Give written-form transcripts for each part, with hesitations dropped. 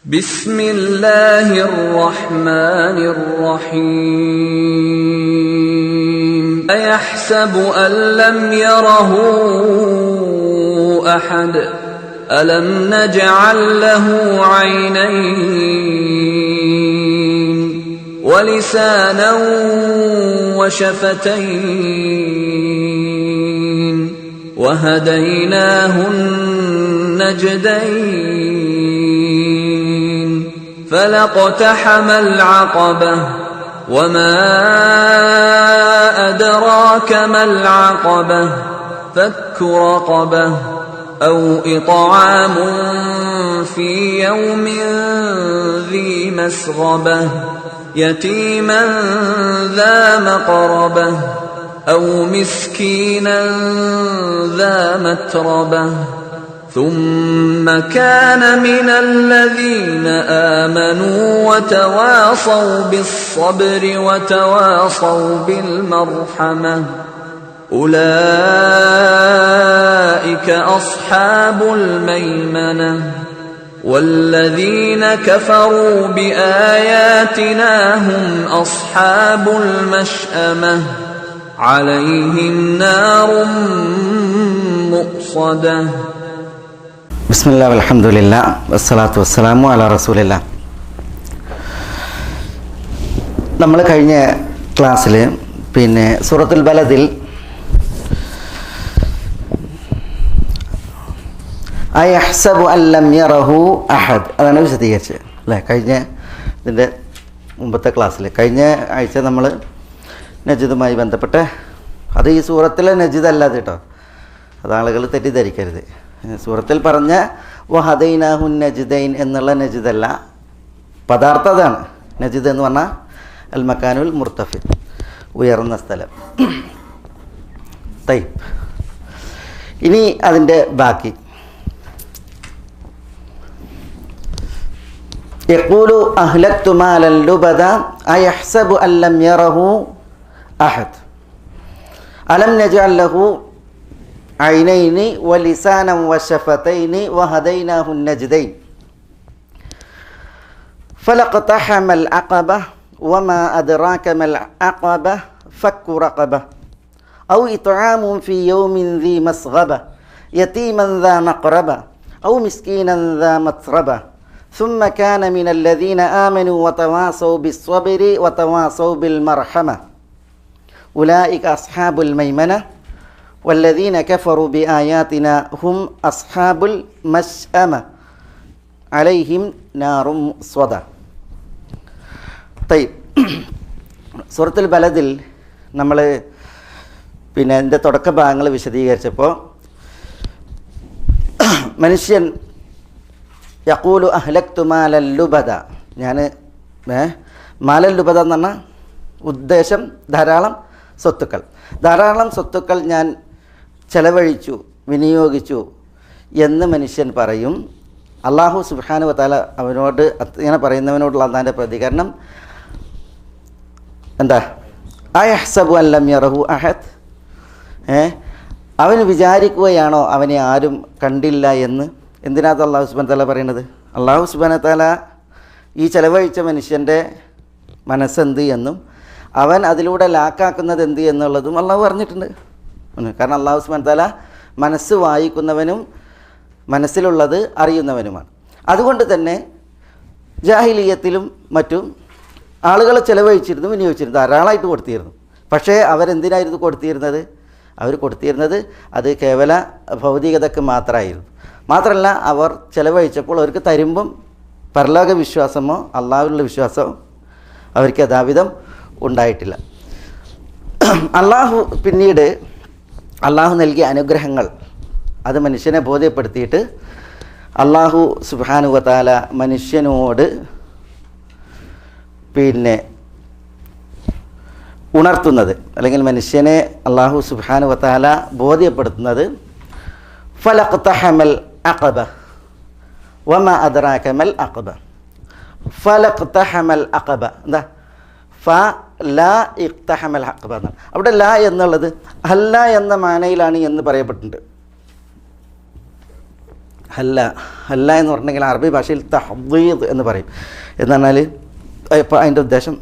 بسم الله الرحمن الرحيم أيحسب أن لم يره أحد ألم نجعل له عينين ولسانا وشفتين وهديناه النجدين فلاقتحم العقبة وما أدراك ما العقبة فك رقبة أو إطعام في يوم ذي مسغبة يتيما ذا مقربة أو مسكينا ذا متربة ثم كان من الذين آمنوا وتواصوا بالصبر وتواصوا بالمرحمة أولئك أصحاب الميمنة والذين كفروا بآياتنا هم أصحاب المشأمة عليهم نار مؤصدة ബിസ്മില്ലാ അൽഹംദുലില്ലാ വസ്സലാത്തു വസ്സലാമു അലാ റസൂലില്ലാ. നമ്മൾ കഴിഞ്ഞ ക്ലാസ്സിൽ സൂറത്തുൽ ബലദിൽ അയഹ്സബു അല്ലം യറഹു അഹദ് അതാണ് വിശദീകരിച്ചത് അല്ലേ? ഇതിൻ്റെ മുമ്പത്തെ ക്ലാസ്സിൽ കഴിഞ്ഞ ആഴ്ച നമ്മൾ നജിദുമായി ബന്ധപ്പെട്ട് അത് ഈ സൂറത്തിലെ നജിദ് അല്ലാതെ കേട്ടോ, അത് ആളുകൾ തെറ്റിദ്ധരിക്കരുത്. സൂറത്തിൽ പറഞ്ഞ വഹദൈനാഹുൻ നജിദൈൻ എന്നുള്ള നജിദല്ല, പദാർത്ഥം അതാണ്. നജിദ് എന്ന് പറഞ്ഞാൽ അൽ മക്കാനുൽ മുർത്തഫി, ഉയർന്ന സ്ഥലം. തൈ ഇനി അതിൻ്റെ ബാക്കി യഖൂലു അഹ്ലക്തു മാലൻ ലുബദ അയഹ്സബു അല്ലം യറഹു അഹദ് അലം നജഅൽ ലഹു عينين ولسانا وشفتين وهديناه النجدين فلاقتحم العقبة وما أدراك ما العقبة فك رقبة أو إطعام في يوم ذي مسغبة يتيما ذا مقربة أو مسكينا ذا متربة ثم كان من الذين آمنوا وتواصوا بالصبر وتواصوا بالمرحمة أولئك أصحاب الميمنة والذين كفروا بآياتنا هم أصحاب المشأمة عليهم نار مؤصدة. طيب, സൂറത്തുൽ ബലദിൽ നമ്മൾ എൻ്റെ തുടക്ക ഭാഗങ്ങൾ വിശദീകരിച്ചപ്പോൾ മനുഷ്യൻ യഖൂലു അഹ്ലക്തു മാലൽ ലുബദ, ഞാൻ മാലൽ ലുബദ എന്ന് പറഞ്ഞാൽ ഉദ്ദേശം ധാരാളം സ്വത്തുക്കൾ ഞാൻ ചെലവഴിച്ചു, വിനിയോഗിച്ചു എന്ന് മനുഷ്യൻ പറയും. അള്ളാഹു സുബ്ഹാനഹു വ തആല അവനോട് ഇങ്ങനെ പറയുന്നവനോടുള്ള അള്ളാഹിൻ്റെ പ്രതികരണം എന്താ? അയഹ്സബു അല്ലം യറഹു അഹദ്, അവന് വിചാരിക്കുകയാണോ അവനെ ആരും കണ്ടില്ല എന്ന്? എന്തിനാണ് അള്ളാഹു സുബ്ഹാനഹു വ തആല പറയുന്നത്? അള്ളാഹു സുബ്ഹാനഹു വ തആല ഈ ചെലവഴിച്ച മനുഷ്യൻ്റെ മനസ്സെന്ത് എന്നും അവൻ അതിലൂടെ ലാക്കാക്കുന്നത് എന്ത് എന്നുള്ളതും അള്ളാഹു പറഞ്ഞിട്ടുണ്ട്. കാരണം അള്ളാഹു സുബ്ഹാനഹു വ തആല മനസ്സ് വായിക്കുന്നവനും മനസ്സിലുള്ളത് അറിയുന്നവനുമാണ്. അതുകൊണ്ട് തന്നെ ജാഹിലിയ്യത്തിലും മറ്റും ആളുകൾ ചെലവഴിച്ചിരുന്നു, വിനിയോഗിച്ചിരുന്നു, ധാരാളമായിട്ട് കൊടുത്തിരുന്നു. പക്ഷേ അവരെന്തിനായിരുന്നു കൊടുത്തിരുന്നത്? അവർ കൊടുത്തിരുന്നത് അത് കേവല ഭൗതികതയ്ക്ക് മാത്രമായിരുന്നു. മാത്രമല്ല, അവർ ചെലവഴിച്ചപ്പോൾ അവർക്ക് തരുമ്പം പരലോക വിശ്വാസമോ അള്ളാഹുവിലുള്ള വിശ്വാസമോ അവർക്ക് യഥാവിധം ഉണ്ടായിട്ടില്ല. പിന്നീട് അള്ളാഹു നൽകിയ അനുഗ്രഹങ്ങൾ അത് മനുഷ്യനെ ബോധ്യപ്പെടുത്തിയിട്ട് അള്ളാഹു സുബ്ഹാനഹു വ തആല മനുഷ്യനോട് ഉണർത്തുന്നത്, അല്ലെങ്കിൽ മനുഷ്യനെ അള്ളാഹു സുബ്ഹാനഹു വ തആല ബോധ്യപ്പെടുത്തുന്നത് ഫലഖ്തഹമൽ അഖബ വമാ അദ്റാക മൽ അഖബ. ഫലഖ്തഹമൽ അഖബ എന്താ? ലാ ഇഖ്തഹമൽ അഖബ എന്നാണ്. അവിടെ ലാ എന്നുള്ളത് അല്ല എന്ന മാനയിലാണ് എന്ന് പറയപ്പെട്ടിട്ടുണ്ട്. ഹല്ല ഹല്ല എന്ന് പറഞ്ഞിട്ടുണ്ടെങ്കിൽ അറബി ഭാഷയിൽ തഹ്ദീദ് എന്ന് പറയും. എന്ന് പറഞ്ഞാൽ ഇപ്പോൾ അതിൻ്റെ ഉദ്ദേശം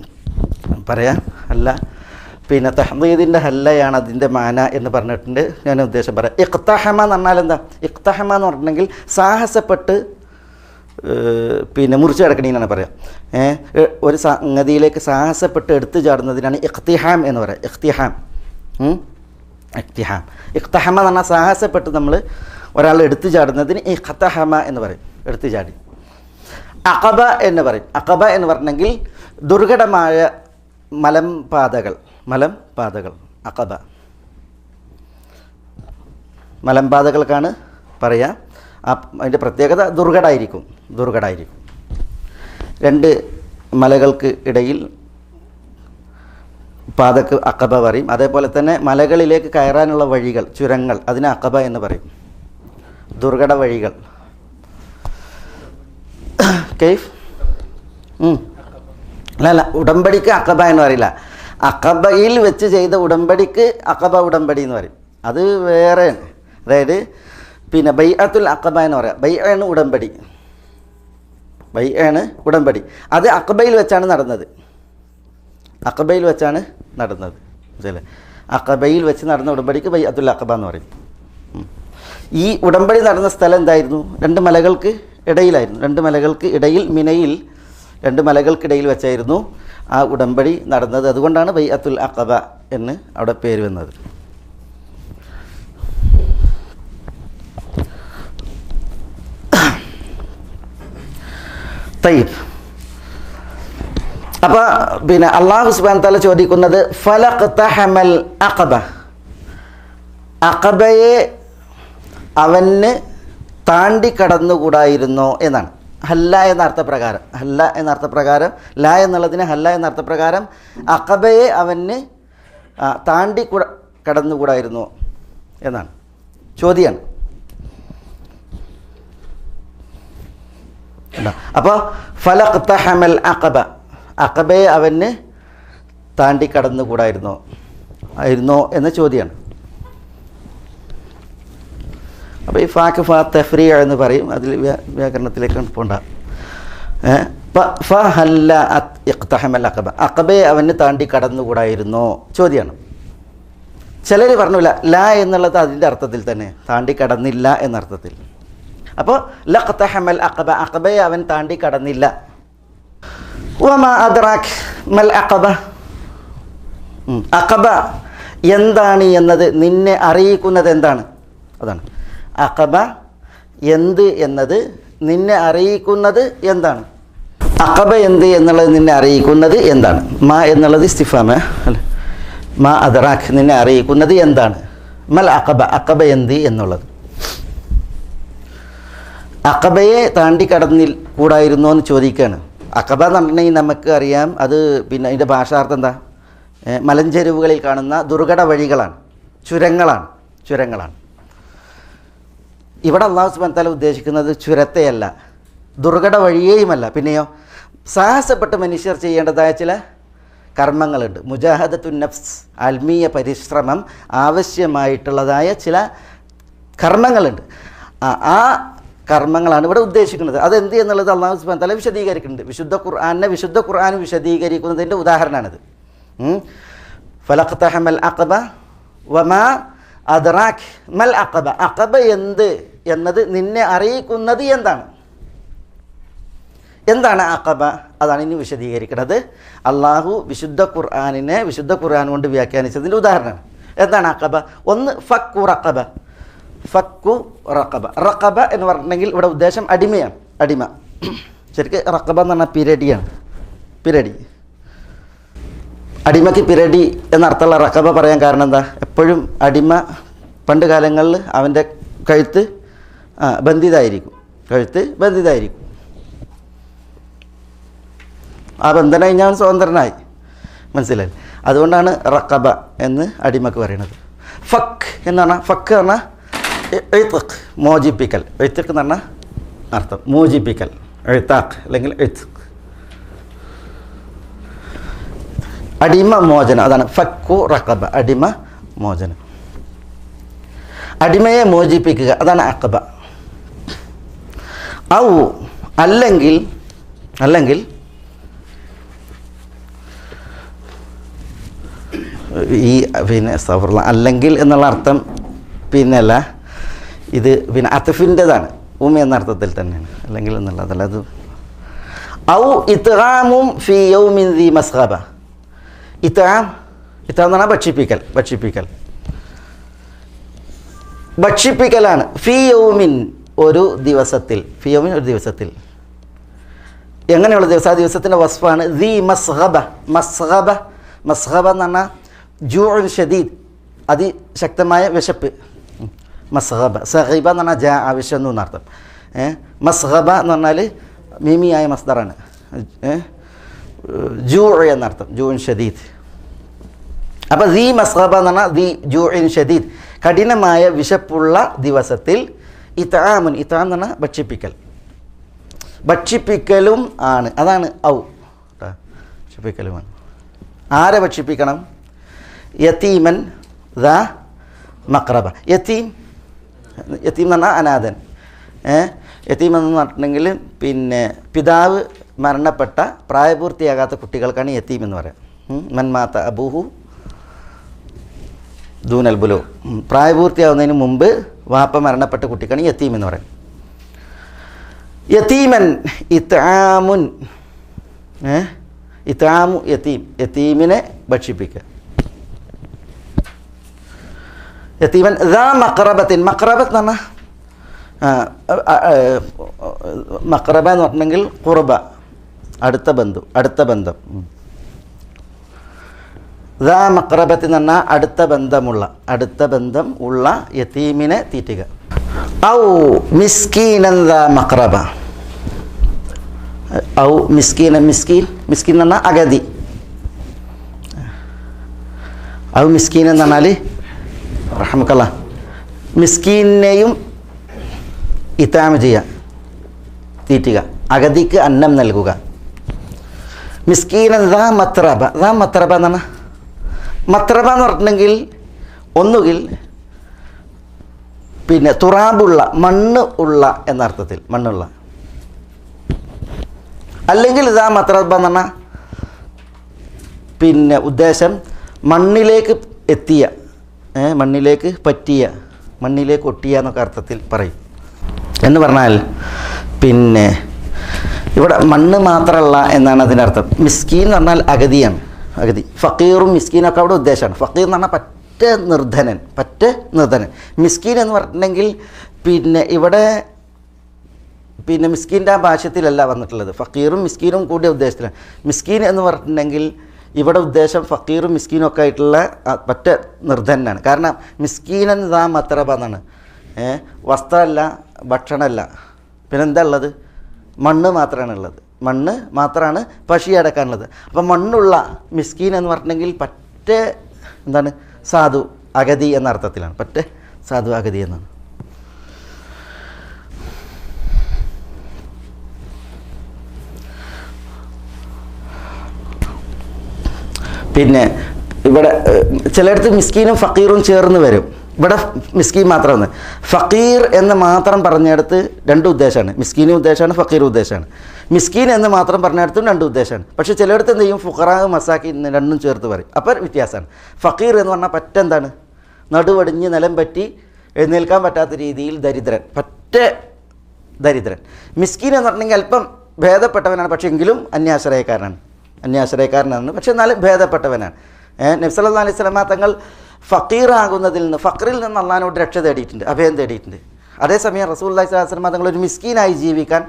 പറയാം. അല്ല പിന്നെ തഹ്ദീദിൻ്റെ ഹല്ലയാണ് അതിൻ്റെ മാന എന്ന് പറഞ്ഞിട്ടുണ്ട്. ഞാൻ ഉദ്ദേശം പറയാം. ഇഖ്തഹമ എന്ന് പറഞ്ഞാൽ എന്താ? ഇഖ്തഹമ എന്ന് പറഞ്ഞിട്ടുണ്ടെങ്കിൽ സാഹസപ്പെട്ട് പിന്നെ മുറിച്ച് കിടക്കണീന്നാണ് പറയാം. ഒരു സംഗതിയിലേക്ക് സാഹസപ്പെട്ട് എടുത്തു ചാടുന്നതിനാണ് ഇഖ്തിഹാം എന്ന് പറയാം. ഇഖ്തിഹാം ഇഖ്തഹമ എന്ന് പറഞ്ഞാൽ സാഹസപ്പെട്ട് നമ്മൾ ഒരാൾ എടുത്തു ചാടുന്നതിന് ഇഖ്തഹമ എന്ന് പറയും. എടുത്തു ചാടി. അഖബ എന്ന് പറയും. അഖബ എന്ന് പറഞ്ഞെങ്കിൽ ദുർഘടമായ മലമ്പാതകൾ. അഖബ മലമ്പാതകൾക്കാണ് പറയുക. അതിൻ്റെ പ്രത്യേകത ദുർഘടമായിരിക്കും. രണ്ട് മലകൾക്ക് ഇടയിൽ പാതക്ക് അഖബ പറയും. അതേപോലെ തന്നെ മലകളിലേക്ക് കയറാനുള്ള വഴികൾ, ചുരങ്ങൾ, അതിന് അഖബ എന്ന് പറയും. ദുർഘട വഴികൾ. കൈഫ് അല്ല, ഉടമ്പടിക്ക് അഖബ എന്ന് പറയില്ല. അഖബയിൽ വെച്ച് ചെയ്ത ഉടമ്പടിക്ക് അഖബ ഉടമ്പടി എന്ന് പറയും. അത് വേറെ. അതായത് പിന്നെ ബൈഅത്തുൽ അഖബ എന്ന് പറയാം. ബൈഅയാണ് ഉടമ്പടി. അത് അഖബയിൽ വെച്ചാണ് നടന്നത്. മനസ്സിലെ അഖബയിൽ വെച്ച് നടന്ന ഉടമ്പടിക്ക് ബൈഅത്തുൽ അഖബ എന്ന് പറയും. ഈ ഉടമ്പടി നടന്ന സ്ഥലം എന്തായിരുന്നു? രണ്ട് മലകൾക്ക് ഇടയിൽ മിനയിൽ 2 മലകൾക്കിടയിൽ വെച്ചായിരുന്നു ആ ഉടമ്പടി നടന്നത്. അതുകൊണ്ടാണ് ബൈഅത്തുൽ അഖബ എന്ന് അവിടെ പേര് വന്നത്. അപ്പോൾ പിന്നെ അല്ലാഹു സുബ്ഹാനഹു വ തആല ചോദിക്കുന്നത് ഫലഖ്തഹമൽ അഖബ, അഖബയെ അവന് താണ്ടി കടന്നുകൂടായിരുന്നോ എന്നാണ്. ഹല്ല എന്ന അർത്ഥപ്രകാരം ല എന്നുള്ളതിന് ഹല്ല എന്ന അർത്ഥപ്രകാരം അഖബയെ അവന് താണ്ടി കടന്നുകൂടായിരുന്നോ എന്നാണ് ചോദ്യമാണ്. അപ്പോൾ ഫലഖ്തഹമൽ അഖബ, അഖബയെ അവന് താണ്ടി കടന്നുകൂടായിരുന്നോ എന്ന ചോദ്യമാണ്. അപ്പോൾ ഈ ഫാക്ക് ഫാ തഫ്രീ എന്ന് പറയും. അതിൽ വ്യാകരണത്തിലേക്കാണ് പോണ്ട. ഫഹല്ല ഇഖ്തഹമൽ അഖബ, അഖബയെ അവന് താണ്ടി കടന്നുകൂടായിരുന്നോ ചോദ്യമാണ്. ചിലർ പറഞ്ഞില്ല ല എന്നുള്ളത് അതിൻ്റെ അർത്ഥത്തിൽ തന്നെ, താണ്ടി കടന്നില്ല എന്നർത്ഥത്തിൽ. അപ്പോൾ ലഖ്തഹമൽ അഖബ, അഖബയെ അവൻ താണ്ടി കടന്നില്ല. വമാ അദ്റാക് മൽ അഖബ, അഖബ എന്താണ് എന്നത് നിന്നെ അറിയിക്കുന്നത് എന്താണ്? അതാണ് അഖബ എന്ത് എന്നത് നിന്നെ അറിയിക്കുന്നത് എന്താണ്? അഖബ എന്ത് എന്നുള്ളത് നിന്നെ അറിയിക്കുന്നത് എന്താണ്? മാ എന്നുള്ളത് ഇസ്തിഫാമ അല്ലേ? മാ അദ്റാക് നിന്നെ അറിയിക്കുന്നത് എന്താണ്? മൽ അഖബ, അഖബ എന്ത് എന്നുള്ളത്. അഖബയെ താണ്ടി കൂടായിരുന്നോ എന്ന് ചോദിക്കുകയാണ്. അഖബ എന്ന് പറഞ്ഞിട്ടുണ്ടെങ്കിൽ നമുക്ക് അറിയാം, അത് പിന്നെ അതിൻ്റെ ഭാഷാർത്ഥം എന്താ? മലഞ്ചെരുവുകളിൽ കാണുന്ന ദുർഘട വഴികളാണ്, ചുരങ്ങളാണ്. ഇവിടെ അല്ലാഹു സുബ്ഹാനഹു വ തആല ഉദ്ദേശിക്കുന്നത് ചുരത്തെയല്ല, ദുർഘട വഴിയേയുമല്ല. പിന്നെയോ സാഹസപ്പെട്ട് മനുഷ്യർ ചെയ്യേണ്ടതായ ചില കർമ്മങ്ങളുണ്ട്. മുജാഹദത്തുൻ നഫ്സ്, ആത്മീയ പരിശ്രമം ആവശ്യമായിട്ടുള്ളതായ ചില കർമ്മങ്ങളുണ്ട്. ആ കർമ്മങ്ങളാണ് ഇവിടെ ഉദ്ദേശിക്കുന്നത്. അതെന്ത് എന്നുള്ളത് അല്ലാഹു സുബ്ഹാനഹു വ തആല വിശദീകരിക്കുന്നുണ്ട്. വിശുദ്ധ ഖുർആൻ വിശദീകരിക്കുന്നതിൻ്റെ ഉദാഹരണമാണിത്. ഫലഖ്തഹമൽ അഖബ വമാ അദ്റാക് മൽ അഖബ, അഖബ എന്ത് എന്നത് നിന്നെ അറിയിക്കുന്നത് എന്താണ് അഖബ? അതാണ് ഇനി വിശദീകരിക്കുന്നത്. അള്ളാഹു വിശുദ്ധ ഖുർആൻ കൊണ്ട് വ്യാഖ്യാനിച്ചതിൻ്റെ ഉദാഹരണമാണ്. എന്താണ് അഖബ? ഒന്ന് ഫക്കു റഖബ. റഖബ എന്ന് പറഞ്ഞിട്ടുണ്ടെങ്കിൽ ഇവിടെ ഉദ്ദേശം അടിമയാണ്. ശരിക്കും റഖബ എന്ന് പറഞ്ഞാൽ പിരടി. അടിമയ്ക്ക് പിരടി എന്നർത്ഥമുള്ള റഖബ പറയാൻ കാരണം എന്താ? എപ്പോഴും അടിമ പണ്ട് കാലങ്ങളിൽ അവൻ്റെ കഴുത്ത് ബന്ധിതായിരിക്കും. ആ ബന്ധനം കഴിഞ്ഞാൽ അവൻ സ്വതന്ത്രനായി, മനസ്സിലായി. അതുകൊണ്ടാണ് റഖബ എന്ന് അടിമക്ക് പറയുന്നത്. ഫക്ക് എന്ന് പറഞ്ഞാൽ മോചിപ്പിക്കൽ. എഴുത്തക്ക് എന്ന് പറഞ്ഞാൽ അർത്ഥം മോചിപ്പിക്കൽ, എഴുത്താഖ് അല്ലെങ്കിൽ എഴുത്ത്, അടിമ മോചനം. അതാണ് ഫക്കു റഖബ, അടിമ മോചനം, അടിമയെ മോചിപ്പിക്കുക. അതാണ് അഖബ. ഔ അല്ലെങ്കിൽ ഈ സഫറുള്ള അല്ലെങ്കിൽ എന്നുള്ള അർത്ഥം അല്ല, ഇത് അത്ഫിൻ്റെതാണ്, എന്ന അർത്ഥത്തിൽ തന്നെയാണ്. അല്ലെങ്കിൽ എന്നുള്ളതല്ല, അത് ഔ ഇത്ആമും ഫീ യൗമിൻ ദി മസ്ഗബ. ഇത്ആം എന്ന് പറഞ്ഞാൽ ഭക്ഷിപ്പിക്കലാണ്. ഫീ യൗമിൻ ഒരു ദിവസത്തിൽ. എങ്ങനെയുള്ള ദിവസം? ആ ദിവസത്തിൻ്റെ വസ്ഫാണ് ദി മസ്ഗബ. മസ്ഗബ എന്ന് പറഞ്ഞാൽ ജൂഉൻ ഷദീദ്, അതിശക്തമായ വിശപ്പ്. മസ്ഗബ. സഗീബ എന്ന് പറഞ്ഞാൽ ജാ വിശന്നു എന്നർത്ഥം. മസ്ഗബ എന്ന് പറഞ്ഞാൽ മീമിയായ മസ്ദറാണ്. ജൂ എന്നർത്ഥം, ജൂഉൻ ഷദീദ്. അപ്പോൾ ദി മസ്ഗബ എന്ന് പറഞ്ഞാൽ ദി ജൂഉൻ ഷദീദ്, കഠിനമായ വിശപ്പുള്ള ദിവസത്തിൽ. ഇത്ആമുൻ എന്ന് പറഞ്ഞാൽ ഭക്ഷിപ്പിക്കലും ആണ്. അതാണ് ഔ, ഭക്ഷിപ്പിക്കലുമാണ്. ആരെ ഭക്ഷിപ്പിക്കണം? യതീമൻ ദാ മഖ്റബ. യതീം എന്ന് പറഞ്ഞാൽ അനാഥൻ. യതീം എന്ന് പറഞ്ഞിട്ടുണ്ടെങ്കിൽ പിതാവ് മരണപ്പെട്ട പ്രായപൂർത്തിയാകാത്ത കുട്ടികൾക്കാണ് യതീം എന്ന് പറയാം. മൻ മാത അബൂഹു ദൂനൽ ബുലൂ, പ്രായപൂർത്തിയാവുന്നതിന് മുമ്പ് വാപ്പ മരണപ്പെട്ട കുട്ടിക്കാണ് യതീം എന്ന് പറയാം. യതീമൻ ഇത്ആമുൻ, ഇത്ആമു യതീം, യതീമിനെ ഭക്ഷിപ്പിക്കുക. യതീമൻ ദാ മഖ്റബത്തിൻ. മഖ്റബത്ത് എന്ന് പറഞ്ഞാൽ മഖ്റബ എന്ന് പറഞ്ഞിട്ടുണ്ടെങ്കിൽ ഖുർബ, അടുത്ത ബന്ധം. ദാ മഖ്റബത്ത് എന്ന് പറഞ്ഞാൽ അടുത്ത ബന്ധം ഉള്ള യതീമിനെ തീറ്റുക. ഔ മിസ്കീനൻ ദാ മഖ്റബ. ഔ മിസ്കീൻ എന്ന് പറഞ്ഞാൽ അഗതി. ഔ മിസ്കീൻ എന്ന് പറഞ്ഞാൽ റഹ്മക്കല്ലാ, മിസ്കീനെയും ഇതാമ ചെയ്യുക, തീറ്റുക, അഗതിക്ക് അന്നം നൽകുക. മിസ്കീനൻ ദാ മത്രബ. എന്ന് പറഞ്ഞാൽ മത്രബ എന്ന് പറഞ്ഞിട്ടുണ്ടെങ്കിൽ ഒന്നുകിൽ തുറാബുള്ള, മണ്ണ് ഉള്ള എന്നർത്ഥത്തിൽ, മണ്ണുള്ള. അല്ലെങ്കിൽ ഇതാ മത്രബ എന്ന് പറഞ്ഞാൽ ഉദ്ദേശം മണ്ണിലേക്ക് എത്തിയ, മണ്ണിലേക്ക് പറ്റിയ, മണ്ണിലേക്ക് ഒട്ടിയ എന്നൊക്കെ അർത്ഥത്തിൽ പറയും. എന്ന് പറഞ്ഞാൽ ഇവിടെ മണ്ണ് മാത്രമല്ല എന്നാണ് അതിൻ്റെ അർത്ഥം. മിസ്കീൻ എന്ന് പറഞ്ഞാൽ അഗതിയാണ്, അഗതി. ഫക്കീറും മിസ്കീനൊക്കെ അവിടെ ഉദ്ദേശമാണ്. ഫക്കീർ എന്ന് പറഞ്ഞാൽ പറ്റ നിർധനൻ. മിസ്കീൻ എന്ന് പറഞ്ഞിട്ടുണ്ടെങ്കിൽ ഇവിടെ മിസ്കീൻ്റെ ആ ഭാഷ്യത്തിലല്ല വന്നിട്ടുള്ളത്, ഫക്കീറും മിസ്കീനും കൂടിയ ഉദ്ദേശത്തിലാണ്. മിസ്കീൻ എന്ന് പറഞ്ഞിട്ടുണ്ടെങ്കിൽ ഇവിടെ ഉദ്ദേശം ഫക്കീറും മിസ്കീനും ഒക്കെ ആയിട്ടുള്ള പറ്റ നിർധനാണ്. കാരണം മിസ്കീനൻ ദാ മത്രബ എന്നാണ്. വസ്ത്രമല്ല, ഭക്ഷണമല്ല, പിന്നെന്താ ഉള്ളത്? മണ്ണ് മാത്രമാണ് പശി അടക്കാനുള്ളത്. അപ്പം മണ്ണുള്ള മിസ്കീൻ എന്ന് പറഞ്ഞിട്ടുണ്ടെങ്കിൽ പറ്റ സാധു അഗതി എന്ന അർത്ഥത്തിലാണ്. പറ്റ സാധു അഗതി എന്നാണ്. ഇവിടെ ചിലയിടത്ത് മിസ്കീനും ഫക്കീറും ചേർന്ന് വരും. ഇവിടെ മിസ്കീൻ മാത്രമാണ്. ഫക്കീർ എന്ന് മാത്രം പറഞ്ഞിടത്ത് രണ്ട് ഉദ്ദേശമാണ്. മിസ്കീനും ഉദ്ദേശമാണ്, ഫക്കീറും ഉദ്ദേശമാണ്. മിസ്കീൻ എന്ന് മാത്രം പറഞ്ഞിടത്തും രണ്ട് ഉദ്ദേശമാണ്. പക്ഷേ ചിലയിടത്ത് എന്ത് ചെയ്യും? ഫുഖറാ മസാക്കീൻ രണ്ടും ചേർത്ത് പറയും. അപ്പോൾ വ്യത്യാസമാണ്. ഫക്കീർ എന്ന് പറഞ്ഞാൽ പറ്റെന്താണ്? നടുവടിഞ്ഞ് നിലം പറ്റി എഴുന്നേൽക്കാൻ പറ്റാത്ത രീതിയിൽ ദരിദ്രൻ, പറ്റ ദരിദ്രൻ. മിസ്കീൻ എന്ന് പറഞ്ഞെങ്കിൽ അല്പം ഭേദപ്പെട്ടവനാണ്, പക്ഷേ എങ്കിലും അന്യാശ്രയക്കാരനാണ്, പക്ഷെ എന്നാലും ഭേദപ്പെട്ടവനാണ്. നബി സല്ലല്ലാഹു അലൈഹി വസല്ലം തങ്ങൾ ഫക്കീറാകുന്നതിൽ നിന്ന്, ഫക്രിൽ നിന്ന് അള്ളാഹിനോട് രക്ഷ തേടിയിട്ടുണ്ട്, അഭയം തേടിയിട്ടുണ്ട്. അതേസമയം റസൂലുള്ളാഹി സ്വല്ലല്ലാഹു അലൈഹി വസല്ലം തങ്ങൾ ഒരു മിസ്കീനായി ജീവിക്കാൻ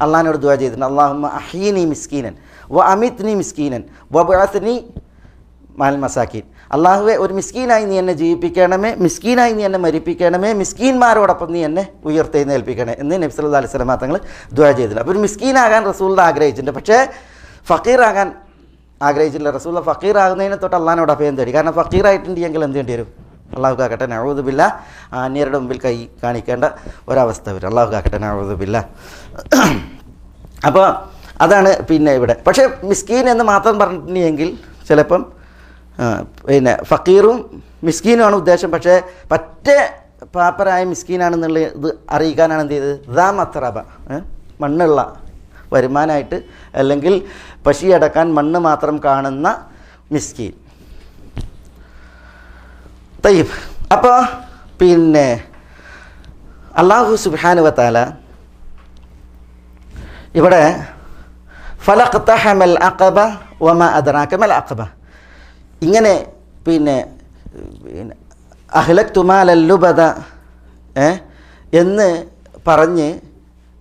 അള്ളാഹിനോട് ദുആ ചെയ്തിട്ടുണ്ട്. അല്ലാഹുമ്മ അഹ്യിനി മിസ്കീനൻ വ അമിത്നി മിസ്കീനൻ വബഅത്നി മഅൽ മസാക്കീൻ. അള്ളാഹുവെ, ഒരു മിസ്കീനായി നീ എന്നെ ജീവിപ്പിക്കണമേ, മിസ്കീനായി നീ എന്നെ മരിപ്പിക്കണമേ, മിസ്കീന്മാരോടൊപ്പം നീ എന്നെ ഉയർത്തെഴുന്നേൽപ്പിക്കണേ എന്ന് നബി സല്ലല്ലാഹു അലൈഹി വസല്ലം തങ്ങൾ ദുആ ചെയ്തിട്ടുണ്ട്. അപ്പോൾ ഒരു മിസ്കീനാകാൻ റസൂലുള്ളാഹി ആഗ്രഹിച്ചിട്ടുണ്ട്, പക്ഷേ ഫക്കീറാകാൻ ആഗ്രഹിച്ചില്ല. റസൂലുള്ളാഹി ഫക്കീറാകുന്നതിനെ തൊട്ട് അള്ളാഹിനോട് അഭയം തേടി. കാരണം ഫക്കീറായിട്ടുണ്ടെങ്കിൽ എന്ത് ചെയ്യേണ്ടി വരും? അള്ളാഹു കാക്കട്ടെ, നഊദു ബില്ലാഹ്, അന്യരുടെ മുമ്പിൽ കൈ കാണിക്കേണ്ട ഒരവസ്ഥ വരും. അള്ളാഹു കാക്കട്ടെ, നഊദു ബില്ലാഹ്. അപ്പോൾ അതാണ് ഇവിടെ. പക്ഷേ മിസ്കീൻ എന്ന് മാത്രം പറഞ്ഞിട്ടുണ്ടെങ്കിൽ ചിലപ്പം ഫക്കീറും മിസ്കീനുമാണ് ഉദ്ദേശം. പക്ഷേ പറ്റ പാപ്പരായ മിസ്കീനാണെന്നുള്ള ഇത് അറിയിക്കാനാണ് എന്ത് ചെയ്തത്? ദാ മത്രബ, മണ്ണുള്ള വരുമാനമായിട്ട്, അല്ലെങ്കിൽ പശിയടക്കാൻ മണ്ണ് മാത്രം കാണുന്ന മിസ്കീൻ. തയ്യിബ്. അപ്പോൾ പിന്നെ അല്ലാഹു സുബ്ഹാനഹു വ തആല ഇവിടെ ഫലഖ്തഹമൽ അഖബ വമാ അദ്റാക മൽ അഖബ, ഇങ്ങനെ പിന്നെ അഹ്ലക്തു മാലൽ ലുബദ എന്ന് പറഞ്ഞ്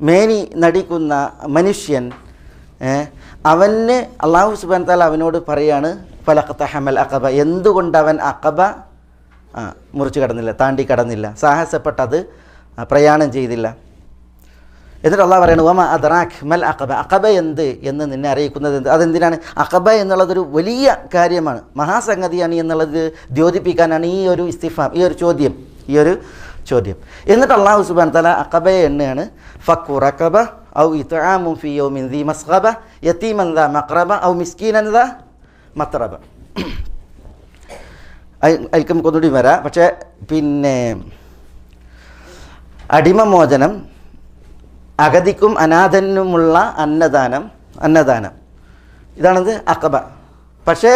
മേനി നടിക്കുന്ന മനുഷ്യൻ, അവന് അല്ലാഹു സുബ്ഹാനഹു വ തആല അവനോട് പറയാണ് ഫലഖ്തഹമൽ അഖബ, എന്തുകൊണ്ട് അവൻ അഖബ മുറിച്ച് കടന്നില്ല, താണ്ടി കടന്നില്ല, സാഹസപ്പെട്ടത് പ്രയാണം ചെയ്തില്ല. എന്നിട്ട് അള്ളാഹ് പറയുന്നത് വമ അദ്റാക് മൽ അഖബ, അഖബ എന്ത് എന്ന് നിന്നെ അറിയിക്കുന്നത് എന്ത്? അതെന്തിനാണ്? അഖബ എന്നുള്ളതൊരു വലിയ കാര്യമാണ്, മഹാസംഗതിയാണ് എന്നുള്ളത് ദ്യോതിപ്പിക്കാനാണ് ഈ ഒരു ഇസ്തിഫാം, ഈ ഒരു ചോദ്യം. എന്നിട്ട് അള്ളാഹു സുബ്ഹാനഹു വ തആല അഖബയെ എണ്ണയാണ് ഫക്കു റഖബ ഔ ഇത്ആമുൻ ഫീ യൗമിൻ ദീ മസ്ഗബ യതീമൻ ദാ മഖ്റബ ഔ മിസ്കീനൻ ദാ മത്രബ. അതിൽക്ക് നമുക്കൊന്നുകൂടി വരാം. പക്ഷേ പിന്നെ അടിമമോചനം, അഗതിക്കും അനാഥനുമുള്ള അന്നദാനം ഇതാണത് അഖബ. പക്ഷേ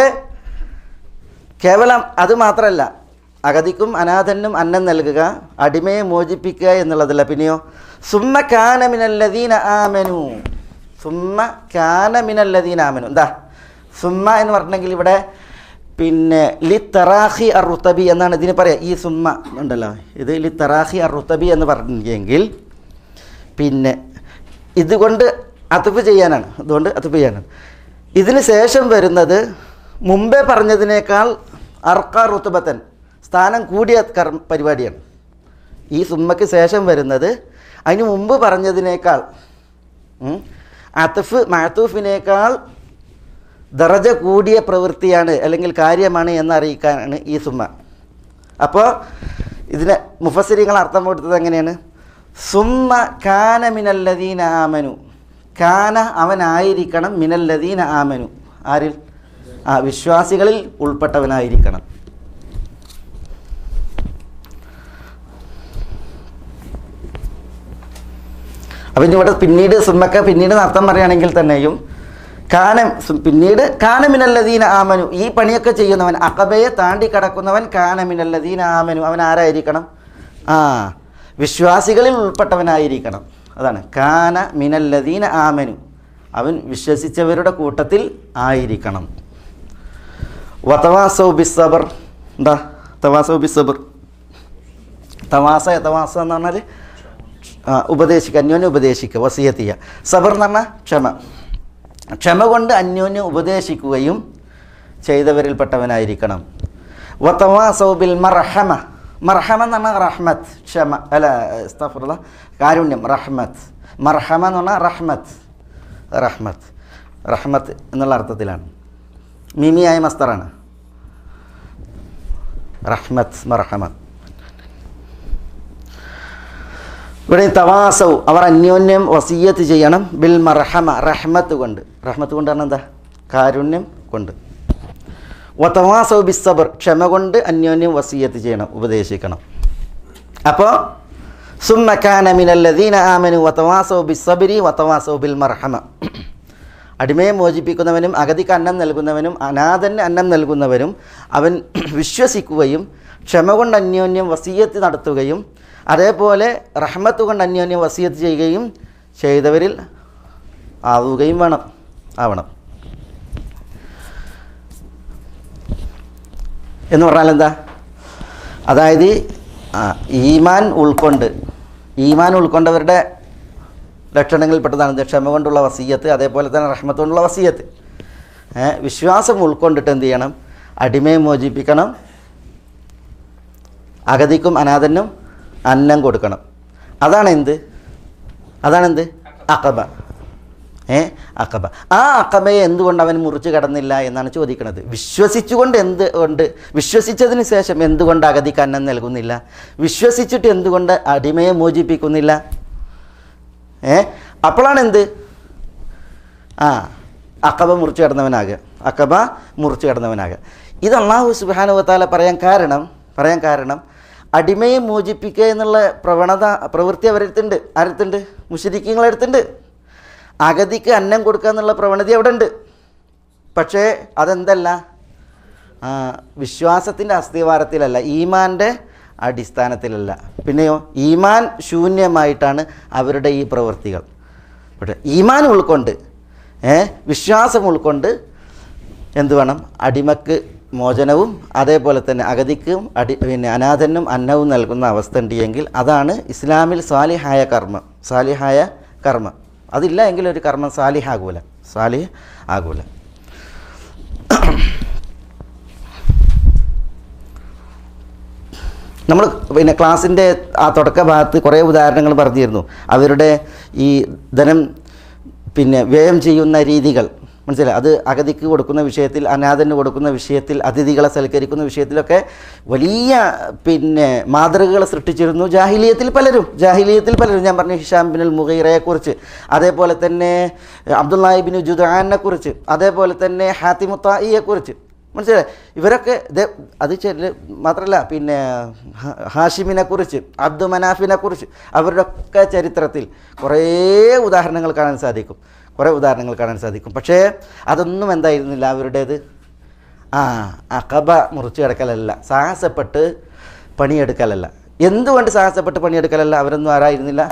കേവലം അത് മാത്രമല്ല, അഗതിക്കും അനാഥനും അന്നം നൽകുക, അടിമയെ മോചിപ്പിക്കുക എന്നുള്ളതല്ല. പിന്നെയോ സുമ്മ കാന മിനല്ലദീന ആമനു, എന്താ സുമ്മ എന്ന് പറഞ്ഞെങ്കിൽ ഇവിടെ പിന്നെ ലി തറാഖി അർ റുതബി എന്നാണ് ഇതിന് പറയുക. ഈ സുമ്മ ഉണ്ടല്ലോ, ഇത് ലി തറാഖി അർ റുതബി എന്ന് പറഞ്ഞെങ്കിൽ പിന്നെ ഇതുകൊണ്ട് അത്ഫ് ചെയ്യാനാണ്, ഇതിന് ശേഷം വരുന്നത് മുമ്പേ പറഞ്ഞതിനേക്കാൾ അർക്ക റുത്തുബത്തൻ, സ്ഥാനം കൂടിയ പരിപാടിയാണ്. ഈ സുമ്മയ്ക്ക് ശേഷം വരുന്നത് അതിന് മുമ്പ് പറഞ്ഞതിനേക്കാൾ അത്ഫ് മഅതൂഫിനേക്കാൾ ദറജ കൂടിയ പ്രവൃത്തിയാണ് അല്ലെങ്കിൽ കാര്യമാണ് എന്നറിയിക്കാനാണ് ഈ സുമ്മ. അപ്പോൾ ഇതിനെ മുഫസ്സിരീങ്ങൾ അർത്ഥം കൊടുത്തത് എങ്ങനെയാണ്? സുമ്മ കാന മിനല്ലദീന ആമനു, കാന അവനായിരിക്കണം, മിനല്ലദീന ആമനു ആരിൽ? വിശ്വാസികളിൽ ഉൾപ്പെട്ടവനായിരിക്കണം. അപ്പം ഇവിടെ പിന്നീട് സുമ്മക്ക പിന്നീട് അർത്ഥം പറയുകയാണെങ്കിൽ തന്നെയും പിന്നീട് കാനമിനല്ലദീന ആമനു, ഈ പണിയൊക്കെ ചെയ്യുന്നവൻ, അഖബയെ താണ്ടി കടക്കുന്നവൻ, കാനമിനല്ലദീന ആമനു, അവൻ ആരായിരിക്കണം? വിശ്വാസികളിൽ ഉൾപ്പെട്ടവനായിരിക്കണം. അതാണ് കാന മിനല്ലദീന ആമനു, അവൻ വിശ്വസിച്ചവരുടെ കൂട്ടത്തിൽ ആയിരിക്കണം. വതവാസൗ ബിസ്സബർ, എന്താ തവാസൗ ബിസ്സബർ? തവാസ എന്ന് പറഞ്ഞാൽ ഉപദേശിക്കുക, അന്യോന്യം ഉപദേശിക്കുക, വസിയത്ത് ചെയ്യുക. സബർ എന്ന് പറഞ്ഞാൽ ക്ഷമ കൊണ്ട് അന്യോന്യം ഉപദേശിക്കുകയും ചെയ്തവരിൽപ്പെട്ടവനായിരിക്കണം. വതവാസൗ ബിൽ മർഹമ, മർഹമ എന്ന് പറഞ്ഞാൽ റഹ്മത്ത്, ക്ഷമ അല്ല അസ്തഗ്ഫിറുല്ലാഹ്, കാരുണ്യം, റഹ്മത്ത്. മർഹമ എന്ന് പറഞ്ഞാൽ റഹ്മത്ത് എന്നുള്ള അർത്ഥത്തിലാണ്. മിമിയായ മസ്തറാണ് റഹ്മത്ത്, മർഹമ. ഇവിടെ തവാസൗ, അവർ അന്യോന്യം വസിയ്യത്ത് ചെയ്യണം, ബിൽ മർഹമ, റഹ്മത്ത് കൊണ്ട് പറഞ്ഞാൽ എന്താ? കാരുണ്യം കൊണ്ട്. വതവാസൗ ബിസ്സബർ, ക്ഷമ കൊണ്ട് അന്യോന്യം വസിയ്യത്ത് ചെയ്യണം, ഉപദേശിക്കണം. അപ്പോൾ സുമ്മ കാന മിനല്ലദീന ആമനു വതവാസൗ ബിസ്സബ്രി വതവാസൗ ബിൽ മർഹമ, അടിമയെ മോചിപ്പിക്കുന്നവനും അഗതിക്ക് അന്നം നൽകുന്നവനും അനാഥന് അന്നം നൽകുന്നവനും അവൻ വിശ്വസിക്കുകയും ക്ഷമ കൊണ്ട് അന്യോന്യം വസിയ്യത്ത് നടത്തുകയും അതേപോലെ റഹ്മത്ത് കൊണ്ട് അന്യോന്യം വസിയത്ത് ചെയ്യുകയും ചെയ്തവരിൽ ആവുകയും ആവണം എന്ന് പറഞ്ഞാൽ എന്താ? അതായത് ഈമാൻ ഉൾക്കൊണ്ടവരുടെ ലക്ഷണങ്ങളിൽപ്പെട്ടതാണ് ക്ഷമ കൊണ്ടുള്ള വസിയത്ത്, അതേപോലെ തന്നെ റഹ്മത്ത് കൊണ്ടുള്ള വസിയത്ത്. വിശ്വാസം ഉൾക്കൊണ്ടിട്ട് എന്ത് ചെയ്യണം? അടിമയെ മോചിപ്പിക്കണം, അഗതിക്കും അനാഥനും അന്നം കൊടുക്കണം. അതാണെന്ത് അഖബ. അഖബ. ആ അഖബയെ എന്തുകൊണ്ട് അവൻ മുറിച്ച് കടന്നില്ല എന്നാണ് ചോദിക്കുന്നത്. വിശ്വസിച്ചതിന് ശേഷം എന്തുകൊണ്ട് അഗതിക്ക് അന്നം നൽകുന്നില്ല? വിശ്വസിച്ചിട്ട് എന്തുകൊണ്ട് അടിമയെ മോചിപ്പിക്കുന്നില്ല? അപ്പോഴാണ് അഖബ മുറിച്ച് കടന്നവനാകുക. ഇത് അല്ലാഹു സുബ്ഹാനഹു വ തആല പറയാൻ കാരണം അടിമയെ മോചിപ്പിക്കുക എന്നുള്ള പ്രവൃത്തി അവരെടുത്തുണ്ട്. ആരെടുത്തുണ്ട്? മുശ്രിക്കീങ്ങളെടുത്തുണ്ട്. അഗതിക്ക് അന്നം കൊടുക്കുക എന്നുള്ള പ്രവണത അവിടെ ഉണ്ട്. പക്ഷേ അതെന്തല്ല, വിശ്വാസത്തിൻ്റെ അസ്ഥിവാരത്തിലല്ല, ഈമാൻ്റെ അടിസ്ഥാനത്തിലല്ല. പിന്നെയോ ഈമാൻ ശൂന്യമായിട്ടാണ് അവരുടെ ഈ പ്രവൃത്തികൾ. പക്ഷേ ഈമാൻ ഉൾക്കൊണ്ട് വിശ്വാസം ഉൾക്കൊണ്ട് എന്ത് വേണം, അടിമക്ക് മോചനവും അതേപോലെ തന്നെ അഗതിക്കും പിന്നെ അനാഥനും അന്നവും നൽകുന്ന അവസ്ഥ ഉണ്ടെങ്കിൽ അതാണ് ഇസ്ലാമിൽ സാലിഹായ കർമ്മം. അതില്ല എങ്കിൽ ഒരു കർമ്മം സാലിഹ് ആകൂല. നമ്മൾ പിന്നെ ക്ലാസ്സിൻ്റെ ആ തുടക്ക ഭാഗത്ത് കുറേ ഉദാഹരണങ്ങൾ പറഞ്ഞിരുന്നു. അവരുടെ ഈ ധനം പിന്നെ വ്യയം ചെയ്യുന്ന രീതികൾ മനസ്സിലായി. അത് അഗതിക്ക് കൊടുക്കുന്ന വിഷയത്തിൽ, അനാഥന് കൊടുക്കുന്ന വിഷയത്തിൽ, അതിഥികളെ സൽക്കരിക്കുന്ന വിഷയത്തിലൊക്കെ വലിയ പിന്നെ മാതൃകകൾ സൃഷ്ടിച്ചിരുന്നു ജാഹിലിയത്തിൽ പലരും. ഞാൻ പറഞ്ഞു ഹിഷാം ബിൻ മുഗീറയെക്കുറിച്ച്, അതേപോലെ തന്നെ അബ്ദുല്ലാഹി ബിൻ ജുദാനെ കുറിച്ച്, അതേപോലെ തന്നെ ഹാത്തിമു തായിയെക്കുറിച്ച് മനസ്സിലായി. ഇവരൊക്കെ അത് മാത്രമല്ല പിന്നെ ഹാഷിമിനെ കുറിച്ച്, അബ്ദു മനാഫിനെ കുറിച്ച്, അവരുടെയൊക്കെ ചരിത്രത്തിൽ കുറേ ഉദാഹരണങ്ങൾ കാണാൻ സാധിക്കും. പക്ഷേ അതൊന്നും എന്തായിരുന്നില്ല അവരുടേത്, അഖബ മുറിച്ച് കിടക്കലല്ല, സാഹസപ്പെട്ട് പണിയെടുക്കലല്ല. എന്തുകൊണ്ട് സാഹസപ്പെട്ട് പണിയെടുക്കലല്ല? അവരൊന്നും ആരായിരുന്നില്ല,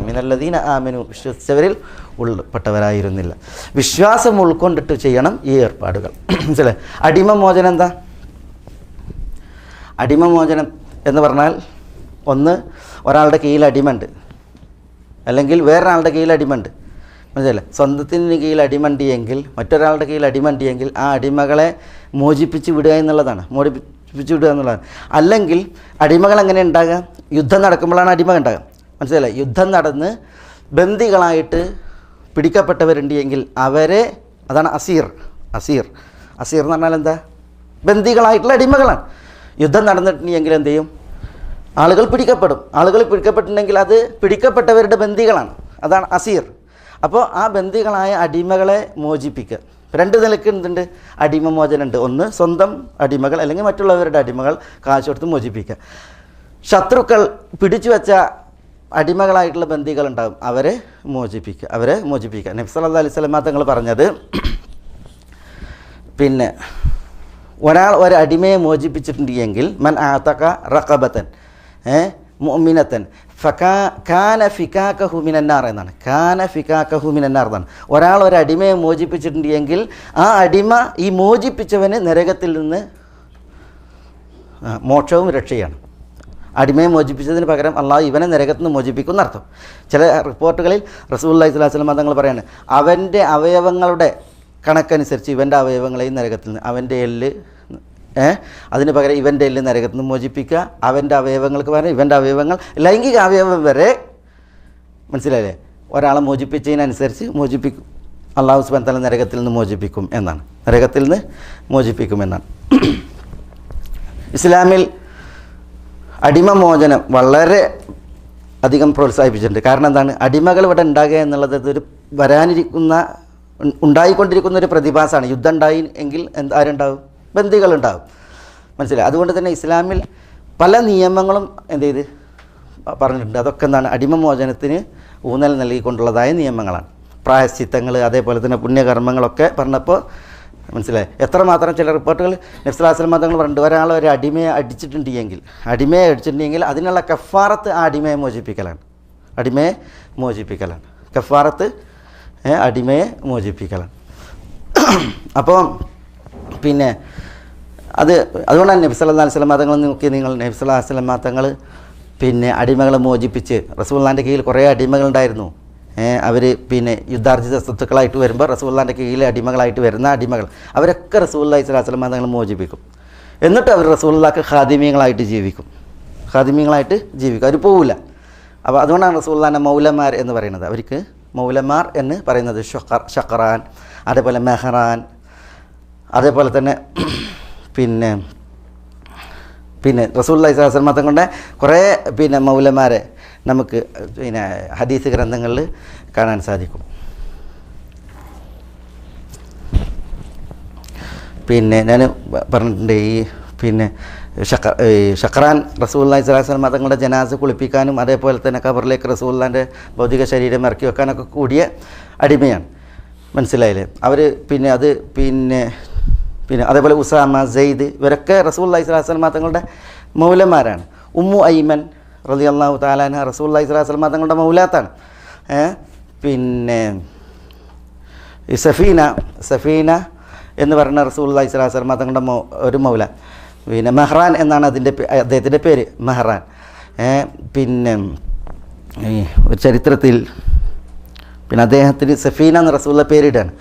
മിനല്ലദീന ആമനു, വിശ്വസിച്ചവരിൽ ഉൾപ്പെട്ടവരായിരുന്നില്ല. വിശ്വാസം ഉൾക്കൊണ്ടിട്ട് ചെയ്യണം ഈ ഏർപ്പാടുകൾ. മനസ്സിലായി. അടിമമോചനം എന്താ? അടിമമോചനം എന്ന് പറഞ്ഞാൽ, ഒന്ന് ഒരാളുടെ കീഴിൽ അടിമയുണ്ട്, അല്ലെങ്കിൽ വേറൊരാളുടെ കീഴിൽ അടിമയുണ്ട്. മനസ്സിലായില്ലേ? സ്വന്തത്തിന് കീഴിൽ അടിമണ്ടിയെങ്കിൽ, മറ്റൊരാളുടെ കീഴിൽ അടിമണ്ടിയെങ്കിൽ ആ അടിമകളെ മോചിപ്പിച്ച് വിടുക എന്നുള്ളതാണ്. അല്ലെങ്കിൽ അടിമകൾ എങ്ങനെ ഉണ്ടാകുക? യുദ്ധം നടക്കുമ്പോഴാണ് അടിമ ഉണ്ടാകുക. മനസ്സിലായില്ലേ? യുദ്ധം നടന്ന് ബന്ദികളായിട്ട് പിടിക്കപ്പെട്ടവരുണ്ടെങ്കിൽ അവരെ, അതാണ് അസീർ എന്ന് പറഞ്ഞാൽ എന്താ? ബന്ദികളായിട്ടുള്ള അടിമകളാണ്. യുദ്ധം നടന്നിട്ടുണ്ടെങ്കിൽ എന്ത് ചെയ്യും? ആളുകൾ പിടിക്കപ്പെട്ടിട്ടുണ്ടെങ്കിൽ അത് പിടിക്കപ്പെട്ടവരുടെ ബന്ദികളാണ്, അതാണ് അസീർ. അപ്പോൾ ആ ബന്ദികളായ അടിമകളെ മോചിപ്പിക്കുക. രണ്ട് നിലയ്ക്ക് എന്തുണ്ട്? അടിമമോചനമുണ്ട്. ഒന്ന് സ്വന്തം അടിമകൾ, അല്ലെങ്കിൽ മറ്റുള്ളവരുടെ അടിമകൾ കാശ് കൊടുത്ത് മോചിപ്പിക്കുക. ശത്രുക്കൾ പിടിച്ചു വെച്ച അടിമകളായിട്ടുള്ള ബന്ദികളുണ്ടാകും, അവരെ മോചിപ്പിക്കുക. നബി സല്ലല്ലാഹു അലൈഹി വസല്ലം തങ്ങൾ പറഞ്ഞത്, പിന്നെ ഒരാൾ ഒരു അടിമയെ മോചിപ്പിച്ചിട്ടുണ്ടെങ്കിൽ മൻ ആതക റഖബതൻ മുഅ്മിനതൻ കാന ഫികാകഹു മിനന്നാർ എന്നാണ്. ഒരാൾ ഒരു അടിമയെ മോചിപ്പിച്ചിട്ടുണ്ടെങ്കിൽ ആ അടിമ ഈ മോചിപ്പിച്ചവന് നരകത്തിൽ നിന്ന് മോക്ഷവും രക്ഷയാണ്. അടിമയെ മോചിപ്പിച്ചതിന് പകരം അള്ളാഹു ഇവനെ നരകത്തിൽ നിന്ന് മോചിപ്പിക്കും എന്നർത്ഥം. ചില റിപ്പോർട്ടുകളിൽ റസൂലുള്ളാഹി സ്വല്ലല്ലാഹു അലൈഹി വസല്ലം തങ്ങൾ പറയാണ്, അവൻ്റെ അവയവങ്ങളുടെ കണക്കനുസരിച്ച് ഇവൻ്റെ അവയവങ്ങളെയും നരകത്തിൽ നിന്ന്, അവൻ്റെ എല്ല് അതിന് പകരം ഇവൻ്റെ എല്ല് നരകത്തിൽ നിന്ന് മോചിപ്പിക്കുക, അവൻ്റെ അവയവങ്ങൾക്ക് പകരം ഇവൻ്റെ അവയവങ്ങൾ, ലൈംഗിക അവയവം വരെ, മനസ്സിലായില്ലേ? ഒരാളെ മോചിപ്പിച്ചതിനനുസരിച്ച് മോചിപ്പിക്കും. അള്ളാഹു സുബ്ഹാനഹു വ തആല നരകത്തിൽ നിന്ന് മോചിപ്പിക്കും എന്നാണ്. ഇസ്ലാമിൽ അടിമമോചനം വളരെ അധികം പ്രോത്സാഹിപ്പിച്ചിട്ടുണ്ട്. കാരണം എന്താണ്? അടിമകൾ ഇവിടെ ഉണ്ടാകുക എന്നുള്ളത് ഒരു ഉണ്ടായിക്കൊണ്ടിരിക്കുന്ന ഒരു പ്രതിഭാസമാണ്. യുദ്ധം ഉണ്ടായി എങ്കിൽ ആരുണ്ടാവും? ബന്ദികളുണ്ടാവും. മനസ്സിലായി. അതുകൊണ്ട് തന്നെ ഇസ്ലാമിൽ പല നിയമങ്ങളും പറഞ്ഞിട്ടുണ്ട്. അതൊക്കെ എന്താണ്? അടിമമോചനത്തിന് ഊന്നൽ നൽകിക്കൊണ്ടുള്ളതായ നിയമങ്ങളാണ്. പ്രായശ്ചിത്തങ്ങൾ, അതേപോലെ തന്നെ പുണ്യകർമ്മങ്ങളൊക്കെ പറഞ്ഞപ്പോൾ മനസ്സിലായി. എത്രമാത്രം ചില റിപ്പോർട്ടുകൾ നബി സല്ലല്ലാഹു അലൈഹി വസല്ലം തങ്ങൾ പറഞ്ഞിട്ടുണ്ട്, ഒരാൾ ഒരു അടിമയെ അടിച്ചിട്ടുണ്ടെങ്കിൽ അതിനുള്ള കഫാറത്ത് ആ അടിമയെ മോചിപ്പിക്കലാണ്. കഫാറത്ത് അടിമയെ മോചിപ്പിക്കലാണ്. അപ്പോൾ പിന്നെ അതുകൊണ്ടാണ് നബി സല്ലല്ലാഹു അലൈഹി വസല്ലം തങ്ങൾ നോക്കി, നബി സല്ലല്ലാഹു അലൈഹി വസല്ലം തങ്ങൾ പിന്നെ അടിമകളെ മോചിപ്പിച്ച്, റസൂലുള്ളാഹിൻ്റെ കീഴിൽ കുറേ അടിമകളുണ്ടായിരുന്നു. അവർ പിന്നെ യുദ്ധാർജിത സ്വത്തുക്കളായിട്ട് വരുമ്പോൾ റസൂലുള്ളാഹിൻ്റെ കീഴിൽ അടിമകളായിട്ട് വരുന്ന അടിമകൾ അവരൊക്കെ റസൂലുള്ളാഹി സ്വല്ലല്ലാഹു അലൈഹി വസല്ലം തങ്ങൾ മോചിപ്പിക്കും. എന്നിട്ട് അവർ റസൂലുള്ളാഹിക്ക് ഖാദിമീങ്ങളായിട്ട് ജീവിക്കും. അവർ പോവില്ല. അപ്പോൾ അതുകൊണ്ടാണ് റസൂലുള്ളാഹിനെ മൗലമാർ എന്ന് പറയുന്നത്. അവർക്ക് മൗലമാർ എന്ന് പറയുന്നത് ഷഖറാൻ, അതേപോലെ മെഹറാൻ, അതേപോലെ തന്നെ പിന്നെ റസൂലുള്ളാഹി സ്വല്ലല്ലാഹു അലൈഹി വസല്ലം തങ്ങളുടെ കുറേ പിന്നെ മൗലമാരെ നമുക്ക് പിന്നെ ഹദീസ് ഗ്രന്ഥങ്ങളിൽ കാണാൻ സാധിക്കും. പിന്നെ ഞാൻ പറഞ്ഞിട്ടുണ്ട്, ഈ പിന്നെ ഷക്രാൻ റസൂലുള്ളാഹി സ്വല്ലല്ലാഹു അലൈഹി വസല്ലം തങ്ങളുടെ ജനാസ കുളിപ്പിക്കാനും അതേപോലെ തന്നെ ഖബറിലേക്ക് റസൂലുള്ളാഹിൻ്റെ ഭൗതിക ശരീരം ഇറക്കി വെക്കാനൊക്കെ കൂടിയ അടിമയാണ്. മനസ്സിലായില്ലേ? അവർ പിന്നെ അതേപോലെ ഉസാമ, സെയ്ദ് ഇവരൊക്കെ റസൂലുള്ളാഹി സ്വല്ലല്ലാഹു അലൈഹി വസല്ലം തങ്ങളുടെ മൗലന്മാരാണ്. ഉമ്മു ഐമൻ റളിയല്ലാഹു തആല അൻഹ റസൂലുള്ളാഹി സ്വല്ലല്ലാഹു അലൈഹി വസല്ലം തങ്ങളുടെ മൗലാത്താണ്. പിന്നെ ഈ സഫീന എന്ന് പറയുന്ന റസൂലുള്ളാഹി സ്വല്ലല്ലാഹു അലൈഹി വസല്ലം തങ്ങളുടെ ഒരു മൗല. പിന്നെ മെഹ്റാൻ എന്നാണ് അദ്ദേഹത്തിൻ്റെ പേര്, മെഹ്റാൻ. പിന്നെ ഒരു ചരിത്രത്തിൽ അദ്ദേഹത്തിന് സഫീന എന്ന് റസൂലുള്ള പേരിടാണ്.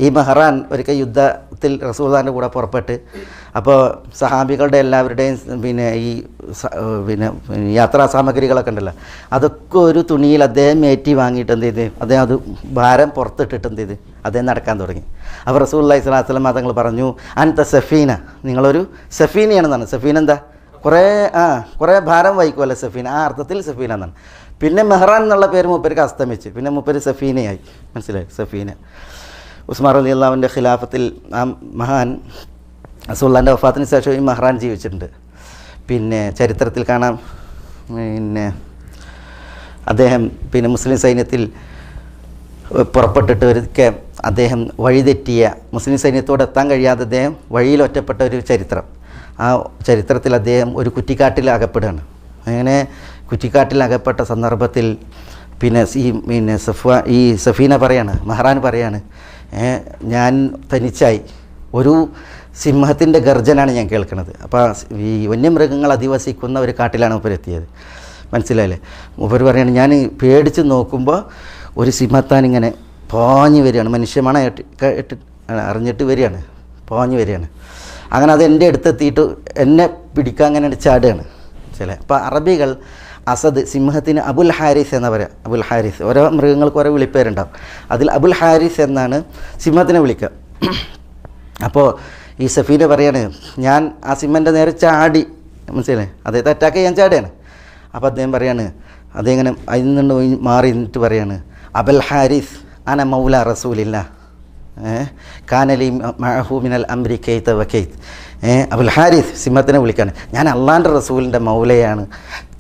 ഈ മെഹ്റാൻ ഒരിക്കൽ യുദ്ധത്തിൽ റസൂലുള്ളാഹിൻ്റെ കൂടെ പുറപ്പെട്ട്, അപ്പോൾ സഹാബികളുടെ എല്ലാവരുടെയും യാത്രാ സാമഗ്രികളൊക്കെ ഉണ്ടല്ലോ, അതൊക്കെ ഒരു തുണിയിൽ അദ്ദേഹം ഏറ്റി വാങ്ങിയിട്ട് എന്ത് ചെയ്ത് അദ്ദേഹം അത് ഭാരം പുറത്തിട്ടിട്ട് എന്ത് ചെയ്ത് അദ്ദേഹം നടക്കാൻ തുടങ്ങി. അപ്പോൾ റസൂലുള്ളാഹി സ്വല്ലല്ലാഹു അലൈഹി വസല്ലം തങ്ങൾ പറഞ്ഞു, അൻത സഫീന, നിങ്ങളൊരു സഫീനയാണെന്നാണ്. സഫീന എന്താ? കുറേ ഭാരം വഹിക്കുമല്ലോ സഫീന, ആ അർത്ഥത്തിൽ സഫീന എന്നാണ്. പിന്നെ മെഹ്റാൻ എന്നുള്ള പേര് മൂപ്പർക്ക് അസ്തമിച്ച്, പിന്നെ മൂപ്പര് സഫീനയായി. മനസ്സിലായി? സഫീന. ഉസ്മാൻ റളിയല്ലാഹു അൻഹുവിൻ്റെ ഖിലാഫത്തിൽ ആ മഹാൻ റസൂലുള്ളാഹിൻ്റെ വഫാത്തിന് ശേഷം ഈ മെഹ്റാൻ ജീവിച്ചിട്ടുണ്ട്. പിന്നെ ചരിത്രത്തിൽ കാണാം, അദ്ദേഹം മുസ്ലിം സൈന്യത്തിൽ പുറപ്പെട്ടിട്ട് ഒരിക്കൽ അദ്ദേഹം വഴിതെറ്റിയ, മുസ്ലിം സൈന്യത്തോട് എത്താൻ കഴിയാതെ അദ്ദേഹം വഴിയിൽ ഒറ്റപ്പെട്ട ഒരു ചരിത്രം. ആ ചരിത്രത്തിൽ അദ്ദേഹം ഒരു കുറ്റിക്കാട്ടിൽ അകപ്പെടുകയാണ്. അങ്ങനെ കുറ്റിക്കാട്ടിൽ അകപ്പെട്ട സന്ദർഭത്തിൽ ഈ സഫീന പറയാണ്, മെഹ്റാൻ പറയാണ്, ഞാൻ തനിച്ചായി, ഒരു സിംഹത്തിൻ്റെ ഗർജനാണ് ഞാൻ കേൾക്കുന്നത്. അപ്പോൾ ഈ വന്യമൃഗങ്ങൾ അധിവസിക്കുന്ന ഒരു കാട്ടിലാണ് മൂപ്പരെത്തിയത്. മനസ്സിലായില്ലേ? മൂപ്പർ പറയാണ്, ഞാൻ പേടിച്ച് നോക്കുമ്പോൾ ഒരു സിംഹത്താൻ ഇങ്ങനെ പാഞ്ഞു വരികയാണ്, മനുഷ്യമണ അറിഞ്ഞിട്ട് വരികയാണ്, പാഞ്ഞു വരികയാണ്. അങ്ങനെ അത് എൻ്റെ അടുത്തെത്തിയിട്ട് എന്നെ പിടിക്കാൻ അങ്ങനെ ചാടുകയാണ്. അപ്പോൾ അറബികൾ അസദ്, സിംഹത്തിന് അബുൽ ഹാരിസ് എന്നാ പറയുക. അബുൽ ഹാരിസ്, ഓരോ മൃഗങ്ങൾക്ക് ഓരോ വിളിപ്പേരുണ്ടാവും. അതിൽ അബുൽ ഹാരിസ് എന്നാണ് സിംഹത്തിനെ വിളിക്കുക. അപ്പോൾ ഈ സഫീന പറയാണ്, ഞാൻ ആ സിംഹൻ്റെ നേരെ ചാടി, മനസ്സിലായി, അദ്ദേഹത്തെ അറ്റാക്ക് ചെയ്യാൻ ചാടുകയാണ്. അപ്പോൾ അദ്ദേഹം പറയാണ്, അദ്ദേഹം ഇങ്ങനെ അതിൽ നിന്ന് മാറി നിന്നിട്ട് പറയാണ്, അബുൽ ഹാരിസ് അന മൗല റസൂലില്ല, കാനലി മഅഹു മിനൽ അംരി കൈത വകൈത്. അബുൽ ഹാരിസ് സിംഹത്തിനെ വിളിക്കാണ്, ഞാൻ അള്ളാൻ്റെ റസൂലിൻ്റെ മൗലയാണ്,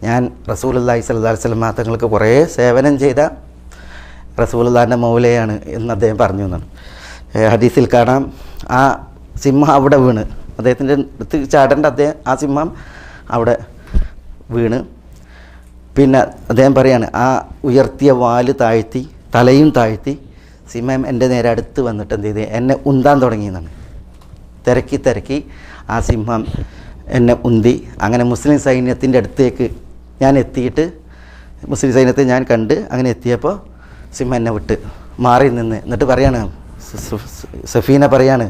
ഞാൻ റസൂലുള്ളാഹി സ്വല്ലല്ലാഹു അലൈഹി വസല്ലം തങ്ങൾക്ക് കുറേ സേവനം ചെയ്ത റസൂലുള്ളാഹിൻ്റെ മൗലയാണ് എന്ന് അദ്ദേഹം പറഞ്ഞു എന്നാണ്. ഹദീസിൽ കാണാം, ആ സിംഹം അവിടെ വീണ്, അദ്ദേഹത്തിൻ്റെ അടുത്ത് ചാടേണ്ട ആ സിംഹം അവിടെ വീണ്. പിന്നെ അദ്ദേഹം പറയാണ്, ആ ഉയർത്തിയ വാല് താഴ്ത്തി, തലയും താഴ്ത്തി സിംഹം എൻ്റെ നേരെ അടുത്ത് വന്നിട്ട് എന്ത് ചെയ്ത് എന്നെ ഉന്താൻ തുടങ്ങിയെന്നാണ്. തിരക്കി ആ സിംഹം എന്നെ ഉന്തി. അങ്ങനെ മുസ്ലിം സൈന്യത്തിൻ്റെ അടുത്തേക്ക് ഞാൻ എത്തിയിട്ട്, മുസ്ലിം സൈന്യത്തെ ഞാൻ കണ്ട് അങ്ങനെ എത്തിയപ്പോൾ സിംഹം എന്നെ വിട്ട് മാറി നിന്ന്. എന്നിട്ട് പറയാണ്, സഫീന പറയാണ്,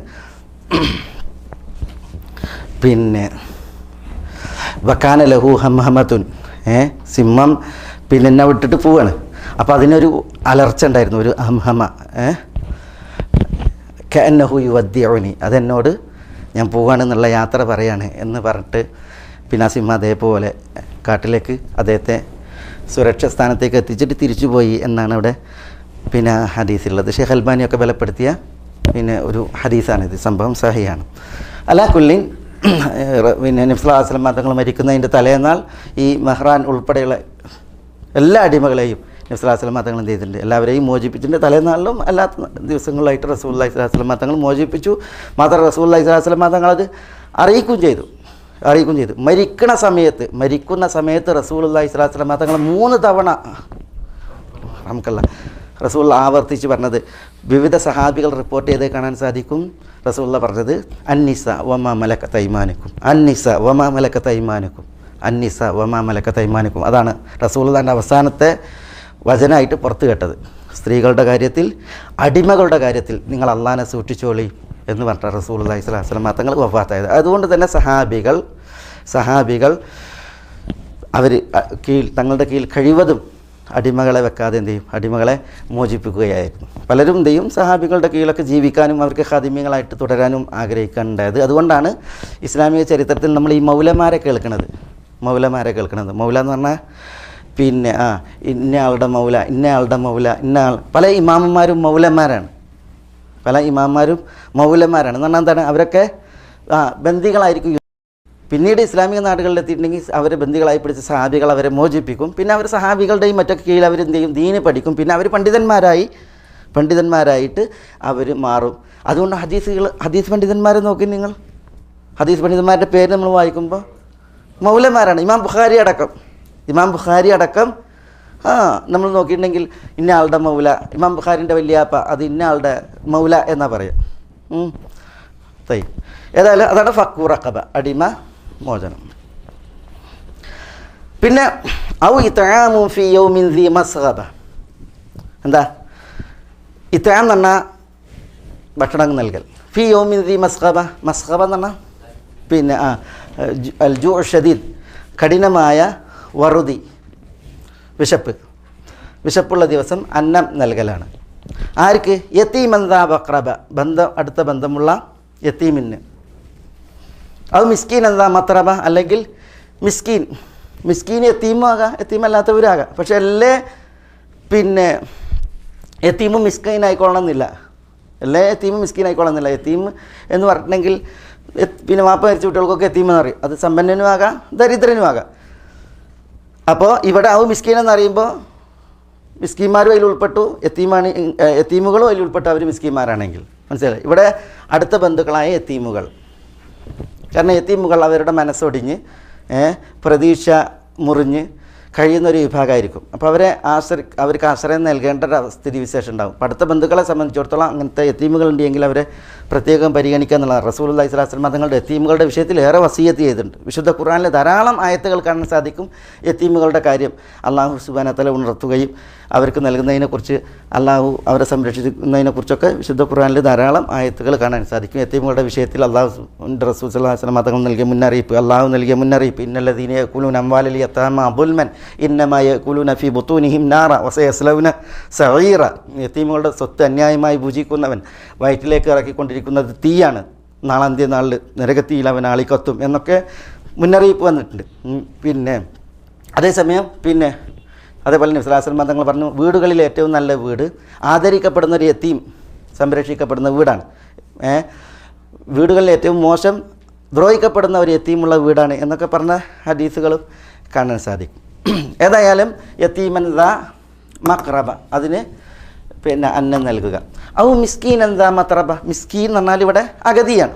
വക്കാന ലഹു ഹംഹമത്തുൻ, സിംഹം എന്നെ വിട്ടിട്ട് പോവാണ്. അപ്പോൾ അതിനൊരു അലർച്ച ഉണ്ടായിരുന്നു, ഒരു ഹംഹമ, കഅന്നഹു യുവദ്ദിഉനി, അതെന്നോട് ഞാൻ പോവാണെന്നുള്ള യാത്ര പറയാണ് എന്ന് പറഞ്ഞിട്ട് ആ സിംഹം അതേപോലെ കാട്ടിലേക്ക് അദ്ദേഹത്തെ സുരക്ഷ സ്ഥാനത്തേക്ക് എത്തിച്ചിട്ട് തിരിച്ചുപോയി എന്നാണ് ഇവിടെ ഹദീസുള്ളത്. ഷെയ്ഖ് അൽബാനിയൊക്കെ ബലപ്പെടുത്തിയ ഒരു ഹദീസാണിത്. സംഭവം സഹിയാണ്. അലാ കുല്ലിൻ നബി സല്ലല്ലാഹു അലൈഹി വസല്ലം തങ്ങൾ മരിക്കുന്നതിൻ്റെ തലേന്നാൾ ഈ മെഹ്റാൻ ഉൾപ്പെടെയുള്ള എല്ലാ അടിമകളെയും നബി സല്ലല്ലാഹു അലൈഹി വസല്ലം തങ്ങൾ എന്ത് ചെയ്തിട്ടുണ്ട്, എല്ലാവരെയും മോചിപ്പിച്ചിട്ടുണ്ട്. തലേന്നാളിലും എല്ലാ ദിവസങ്ങളിലായിട്ട് റസൂലുള്ളാഹി സ്വല്ലല്ലാഹു അലൈഹി വസല്ലം തങ്ങൾ മോചിപ്പിച്ചു. മാത്രം റസൂലുള്ളാഹി സ്വല്ലല്ലാഹു അലൈഹി വസല്ലം തങ്ങൾ അത് അറിയിക്കുകയും ചെയ്തു. മരിക്കുന്ന സമയത്ത് റസൂലുള്ളാഹി സ്വല്ലല്ലാഹു അലൈഹി വസല്ലം തങ്ങൾ 3 തവണ നമുക്കല്ല റസൂൽ ആവർത്തിച്ച് പറഞ്ഞത് വിവിധ സഹാബികൾ റിപ്പോർട്ട് ചെയ്ത് കാണാൻ സാധിക്കും. റസൂലുള്ളാഹി പറഞ്ഞത് അന്നിസ വമാ മലക്കത ഐമാനുക്കും, അന്നിസ വമാ മലക്കത ഐമാനുക്കും, അന്നിസ വമാ മലക്കത ഐമാനുക്കും. അതാണ് റസൂലുള്ളാഹിൻ്റെ അവസാനത്തെ വചനമായിട്ട് പുറത്തു കേട്ടത്. സ്ത്രീകളുടെ കാര്യത്തിൽ, അടിമകളുടെ കാര്യത്തിൽ നിങ്ങൾ അള്ളാഹനെ സൂക്ഷിച്ചോളി എന്ന് പറഞ്ഞ റസൂലുള്ളാഹി സ്വല്ലല്ലാഹു അലൈഹി വസല്ലം തങ്ങൾ വഫാത്തായത്. അതുകൊണ്ട് തന്നെ സഹാബികൾ അവർ തങ്ങളുടെ കീഴിൽ കഴിവതും അടിമകളെ വെക്കാതെ എന്ത് ചെയ്യും, അടിമകളെ മോചിപ്പിക്കുകയായിരുന്നു. പലരും എന്ത് ചെയ്യും, സഹാബികളുടെ കീഴിലൊക്കെ ജീവിക്കാനും അവർക്ക് ഖാദിമീങ്ങളായിട്ട് തുടരാനും ആഗ്രഹിക്കാനുണ്ടായത്. അതുകൊണ്ടാണ് ഇസ്ലാമിക ചരിത്രത്തിൽ നമ്മൾ ഈ മൗലമാരെ കേൾക്കുന്നത്. മൗല എന്ന് പറഞ്ഞാൽ ഇന്നയാളുടെ മൗല, പല ഇമാമന്മാരും മൗലന്മാരാണ്. എന്ന് പറഞ്ഞാൽ എന്താണ്, അവരൊക്കെ ബന്ദികളായിരിക്കും. പിന്നീട് ഇസ്ലാമിക നാടുകളിലെത്തിയിട്ടുണ്ടെങ്കിൽ അവരെ ബന്ദികളായി പിടിച്ച സഹാബികൾ അവരെ മോചിപ്പിക്കും. പിന്നെ അവർ സഹാബികളുടെയും മറ്റൊക്കെ കീഴിൽ അവരെന്ത് ചെയ്യും, ദീന് പഠിക്കും. പിന്നെ അവർ പണ്ഡിതന്മാരായിട്ട് അവർ മാറും. അതുകൊണ്ട് ഹദീസ് പണ്ഡിതന്മാരെ നോക്കി നിങ്ങൾ, ഹദീസ് പണ്ഡിതന്മാരുടെ പേര് നമ്മൾ വായിക്കുമ്പോൾ മൗലമാരാണ്. ഇമാം ബുഖാരി അടക്കം നമ്മൾ നോക്കിയിട്ടുണ്ടെങ്കിൽ ഇന്ന ആളുടെ മൗല, ഇമാം ബുഖാരിൻ്റെ വല്യാപ്പ അത് ഇന്ന ആളുടെ മൗല എന്നാ പറയാം. ഏതായാലും അതാണ് ഫക്കു റഖബ, അടിമ മോചനം. പിന്നെ ഔ ഇത്ആമു ഫീ യൗമിൻ ദി മസ്ഗബ, എന്താ ഇത്ആം എന്ന് പറഞ്ഞാൽ ഭക്ഷണം നൽകൽ. ഫീ യൗമിൻ ദി മസ്ഗബ, മസ്ഗബ എന്ന് പറഞ്ഞാൽ പിന്നെ അൽ ജൂ ഷദീദ്, കഠിനമായ വറുതി, വിശപ്പുള്ള ദിവസം അന്നം നൽകലാണ്. ആർക്ക്? യതീമന്താ ബക്രബ, അടുത്ത ബന്ധമുള്ള യതീമിന്. അത് മിസ്കീൻ എന്താ മത്രബ, അല്ലെങ്കിൽ മിസ്കീൻ യതീമാകാം, യതീമല്ലാത്തവരാകാം. പക്ഷെ പിന്നെ യതീമും മിസ്കീൻ ആയിക്കൊള്ളണമെന്നില്ല, എല്ലാ യതീമും മിസ്കീൻ ആയിക്കൊള്ളണമെന്നില്ല. യതീം എന്ന് പറഞ്ഞിട്ടുണ്ടെങ്കിൽ പിന്നെ വാപ്പ മരിച്ച കുട്ടികൾക്കൊക്കെ യതീമെന്ന് പറയും. അത് സമ്പന്നനും ആകാം ദരിദ്രനും ആകാം. അപ്പോൾ ഇവിടെ മിസ്കീൻ എന്നറിയുമ്പോൾ മിസ്കീന്മാരും അതിൽ ഉൾപ്പെട്ടു, യതീമുകളും അതിൽ ഉൾപ്പെട്ടു. അവർ മിസ്കീന്മാരാണെങ്കിൽ മനസ്സിലായി. ഇവിടെ അടുത്ത ബന്ധുക്കളായ യതീമുകൾ, കാരണം യതീമുകൾ അവരുടെ മനസ്സൊടിഞ്ഞ് പ്രതീക്ഷ മുറിഞ്ഞ് കഴിയുന്നൊരു വിഭാഗമായിരിക്കും. അപ്പോൾ അവർക്ക് ആശ്രയം നൽകേണ്ട ഒരു സ്ഥിതിവിശേഷം ഉണ്ടാകും. അപ്പോൾ അടുത്ത ബന്ധുക്കളെ സംബന്ധിച്ചിടത്തോളം അങ്ങനത്തെ യതീമുകളുണ്ടെങ്കിൽ അവരെ പ്രത്യേകം പരിഗണിക്കുക എന്നുള്ളതാണ്. റസൂലുള്ളാഹി സ്വല്ലല്ലാഹു അലൈഹി വസല്ലം തങ്ങളുടെ യതീമുകളുടെ വിഷയത്തിൽ ഏറെ വസിയത്ത് ചെയ്തിട്ടുണ്ട്. വിശുദ്ധ ഖുർആനിൽ ധാരാളം ആയത്തുകൾ കാണാൻ സാധിക്കും. യതീമുകളുടെ കാര്യം അല്ലാഹു സുബ്ഹാനഹു വ തആല ഉണർത്തുകയും അവർക്ക് നൽകുന്നതിനെക്കുറിച്ച്, അല്ലാഹു അവരെ സംരക്ഷിക്കുന്നതിനെക്കുറിച്ചൊക്കെ വിശുദ്ധ ഖുർആനിൽ ധാരാളം ആയത്തുകൾ കാണാൻ സാധിക്കും. യതീമുകളുടെ വിഷയത്തിൽ അല്ലാഹു റസൂൽ സ്വല്ലല്ലാഹു അലൈഹി വസല്ലം തങ്ങൾ നൽകിയ മുന്നറിയിപ്പ്, അല്ലാഹു നൽകിയ മുന്നറിയിപ്പ്, ഇന്നല്ലദീന യഅകുലൂന അംവാലൽ യതാമ ബുൽമൻ ഇന്നമാ യഅകുലൂന ഫീ ബുതൂനിഹിം നാറ വസയസ്ലൗന സഈറ. യതീമുകളുടെ സ്വത്ത് അന്യായമായി ഭുജിക്കുന്നവൻ വയറ്റിലേക്ക് ഇറക്കിക്കൊണ്ടിരിക്കുന്നത് തീയാണ്, നാളന്ത്യനാളിൽ നരകത്തിയിൽ അവൻ ആളിക്കത്തും എന്നൊക്കെ മുന്നറിയിപ്പ് വന്നിട്ടുണ്ട്. പിന്നെ അതേസമയം അതേപോലെ നബി സ്വല്ലല്ലാഹു അലൈഹി വസല്ലം തങ്ങൾ പറഞ്ഞു, വീടുകളിൽ ഏറ്റവും നല്ല വീട് ആദരിക്കപ്പെടുന്ന ഒരു യതീം സംരക്ഷിക്കപ്പെടുന്ന വീടാണ്. വീടുകളിൽ ഏറ്റവും മോശം ദ്രോഹിക്കപ്പെടുന്ന ഒരു യതീമുള്ള വീടാണ് എന്നൊക്കെ പറഞ്ഞ ഹദീസുകളും കാണാൻ സാധിക്കും. ഏതായാലും യതീമൻ ദാ മഖ്റബ, അതിന് അന്നം നൽകുക. ഔ മിസ്കീൻ എന്താ മത്രബ, മിസ്കീൻ എന്ന് പറഞ്ഞാൽ ഇവിടെ അഗതിയാണ്.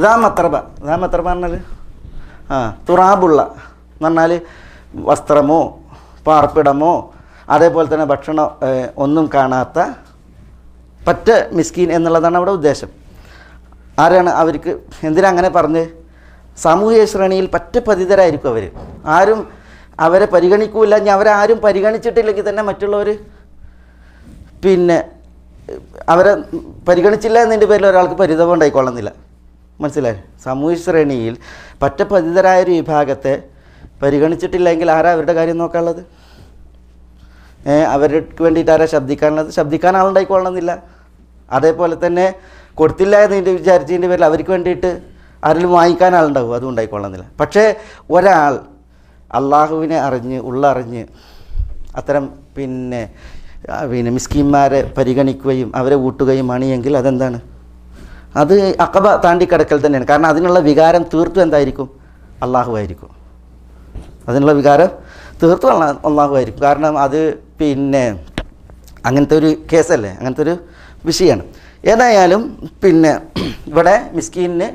ദാ മത്രബ പറഞ്ഞാൽ തുറാബുള്ള എന്ന് പറഞ്ഞാൽ വസ്ത്രമോ പാർപ്പിടമോ അതേപോലെ തന്നെ ഭക്ഷണം ഒന്നും കാണാത്ത പറ്റ മിസ്കീൻ എന്നുള്ളതാണ് അവിടെ ഉദ്ദേശം. ആരാണ് അവർക്ക്? എന്തിനാ അങ്ങനെ പറഞ്ഞ്? സാമൂഹിക ശ്രേണിയിൽ പറ്റ പതിതരായിരിക്കും അവർ. ആരും അവരെ പരിഗണിക്കൂല. ഇനി അവരാരും പരിഗണിച്ചിട്ടില്ലെങ്കിൽ തന്നെ മറ്റുള്ളവർ അവരെ പരിഗണിച്ചില്ല എന്നതിൻ്റെ പേരിൽ ഒരാൾക്ക് പരിതപം ഉണ്ടായിക്കൊള്ളുന്നില്ല. മനസ്സിലായി? സാമൂഹിക ശ്രേണിയിൽ പറ്റ പതിതരായൊരു വിഭാഗത്തെ പരിഗണിച്ചിട്ടില്ലെങ്കിൽ ആരാ അവരുടെ കാര്യം നോക്കാനുള്ളത്? അവർക്ക് വേണ്ടിയിട്ട് ആരാ ശബ്ദിക്കാനുള്ളത്? ശബ്ദിക്കാൻ ആളുണ്ടായിക്കൊള്ളണമെന്നില്ല. അതേപോലെ തന്നെ കൊടുത്തില്ല എന്ന് വിചാരിച്ചതിൻ്റെ പേരിൽ അവർക്ക് വേണ്ടിയിട്ട് ആരെങ്കിലും വാങ്ങിക്കാൻ ആളുണ്ടാവും, അതും ഉണ്ടായിക്കൊള്ളുന്നില്ല. പക്ഷേ ഒരാൾ അള്ളാഹുവിനെ ഉള്ളറിഞ്ഞ് അത്തരം മിസ്കീന്മാരെ പരിഗണിക്കുകയും അവരെ ഊട്ടുകയും ആണെങ്കിൽ അതെന്താണ്? അത് അഖബ താണ്ടിക്കടക്കൽ തന്നെയാണ്. കാരണം അതിനുള്ള വികാരം തീർത്തും എന്തായിരിക്കും? അള്ളാഹു ആയിരിക്കും. അതിനുള്ള വികാരം തീർത്തും അള്ളാഹു ആയിരിക്കും. കാരണം അത് അങ്ങനത്തെ ഒരു കേസല്ലേ, അങ്ങനത്തെ ഒരു വിഷയമാണ്. ഏതായാലും ഇവിടെ മിസ്കീനിന്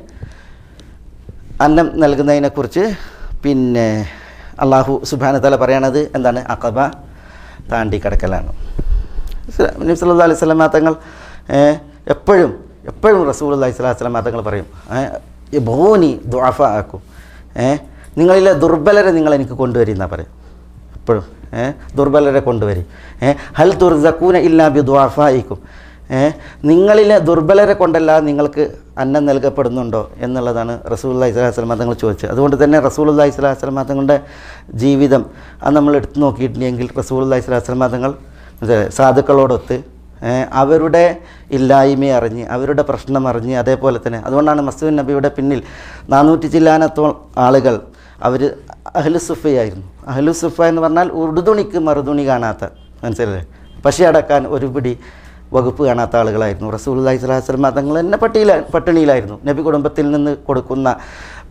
അന്നം നൽകുന്നതിനെക്കുറിച്ച് അള്ളാഹു സുബ്ഹാനഹു വ തആല പറയണത് എന്താണ്? അഖബ താണ്ടിക്കടക്കലാണ്. നബി സല്ലല്ലാഹു അലൈഹി വസല്ലം തങ്ങൾ എപ്പോഴും റസൂലുള്ളാഹി സ്വല്ലല്ലാഹു അലൈഹി വസല്ലം തങ്ങൾ പറയും, ബോനി ദുഅഫാഅക്കും, നിങ്ങളിലെ ദുർബലരെ നിങ്ങൾ എനിക്ക് കൊണ്ടുവരും എന്നാണ് പറയും. എപ്പോഴും ദുർബലരെ കൊണ്ടുവരും. ഹൽ തുർസഖൂന ഇല്ലാ ബി ദുഅഫാഇക്കും, നിങ്ങളിലെ ദുർബലരെ കൊണ്ടല്ലാതെ നിങ്ങൾക്ക് അന്നം നൽകപ്പെടുന്നുണ്ടോ എന്നുള്ളതാണ് റസൂലുള്ളാഹി സ്വല്ലല്ലാഹു അലൈഹി വസല്ലം തങ്ങൾ ചോദിച്ചത്. അതുകൊണ്ട് തന്നെ റസൂലുള്ളാഹി സ്വല്ലല്ലാഹു അലൈഹി വസല്ലം തങ്ങളുടെ ജീവിതം അത് നമ്മൾ എടുത്തു നോക്കിയിട്ടുണ്ടെങ്കിൽ റസൂലുള്ളാഹി സ്വല്ലല്ലാഹു അലൈഹി വസല്ലം തങ്ങൾ സാധുക്കളോടൊത്ത് അവരുടെ ഇല്ലായ്മയെ അറിഞ്ഞ് അവരുടെ പ്രശ്നം അറിഞ്ഞ്, അതേപോലെ തന്നെ അതുകൊണ്ടാണ് മസ്ജിദുൻ നബിയുടെ പിന്നിൽ 400 ചില്ലാനത്തോളം ആളുകൾ അവർ അഹ്ലുസുഫയായിരുന്നു. അഹ്ലുസുഫ എന്ന് പറഞ്ഞാൽ ഉടുതുണിക്ക് മറുതുണി കാണാത്ത, മനസ്സിലല്ലേ, പശി അടക്കാൻ ഒരു പിടി വകുപ്പ് കാണാത്ത ആളുകളായിരുന്നു. റസൂലുള്ളാഹി സ്വല്ലല്ലാഹു അലൈഹി വസല്ലം തങ്ങൾ തന്നെ പട്ടിണിയിലായിരുന്നു. നബി കുടുംബത്തിൽ നിന്ന് കൊടുക്കുന്ന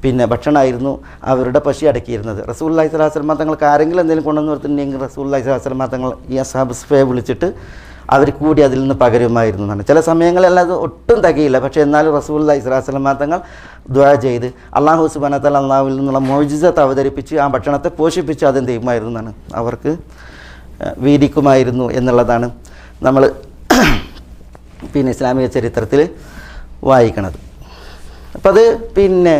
പിന്നെ ഭക്ഷണമായിരുന്നു അവരുടെ പശി അടക്കിയിരുന്നത്. റസൂലുള്ളാഹി സ്വല്ലല്ലാഹു അലൈഹി വസല്ലം തങ്ങൾക്ക് ആരെങ്കിലും എന്തെങ്കിലും കൊണ്ടുവന്ന് കൊടുത്തിട്ടുണ്ടെങ്കിൽ റസൂലുള്ളാഹി സ്വല്ലല്ലാഹു അലൈഹി വസല്ലം തങ്ങൾ ഈ അസ്ഹാബ് സുഫയെ വിളിച്ചിട്ട് അവർ കൂടി അതിൽ നിന്ന് പകരുമായിരുന്നു എന്നാണ്. ചില സമയങ്ങളിലെല്ലാം അത് ഒട്ടും തികയില്ല. പക്ഷേ എന്നാലും റസൂലുള്ളാഹി സ്വല്ലല്ലാഹു അലൈഹി വസല്ലം തങ്ങൾ ദുആ ചെയ്ത് അല്ലാഹു സുബ്ഹാനഹു വ തആല അല്ലാഹുവിൽ നിന്നുള്ള മുഅ്ജിസത്ത് അവതരിപ്പിച്ച് ആ ഭക്ഷണത്തെ പോഷിപ്പിച്ച് അതെന്ത് ചെയ്യുമായിരുന്നു എന്നാണ്, അവർക്ക് വീതിക്കുമായിരുന്നു എന്നുള്ളതാണ് നമ്മൾ പിന്നെ ഇസ്ലാമിക ചരിത്രത്തിൽ വായിക്കണത്. അപ്പം അത് പിന്നെ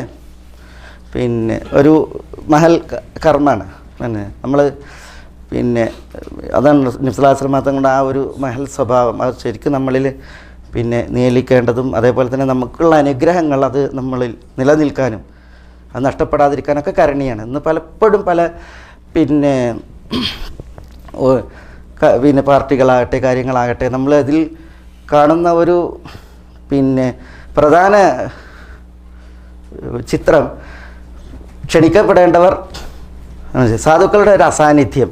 ഒരു മഹൽ കർമ്മമാണ്. പിന്നെ നമ്മൾ പിന്നെ അതാണ് നബി സല്ലല്ലാഹു അലൈഹി വസല്ലം തങ്ങളുടെ ആ ഒരു മഹൽ സ്വഭാവം അത് ശരിക്കും നമ്മളിൽ പിന്നെ നിയലിക്കേണ്ടതും അതേപോലെ തന്നെ നമുക്കുള്ള അനുഗ്രഹങ്ങൾ അത് നമ്മളിൽ നിലനിൽക്കാനും അത് നഷ്ടപ്പെടാതിരിക്കാനൊക്കെ കരണീയമാണ്. ഇന്ന് പലപ്പോഴും പല പിന്നെ പാർട്ടികളാകട്ടെ കാര്യങ്ങളാകട്ടെ നമ്മൾ അതിൽ കാണുന്ന ഒരു പിന്നെ പ്രധാന ചിത്രം ക്ഷണിക്കപ്പെടേണ്ടവർ സാധുക്കളുടെ ഒരു അസാന്നിധ്യം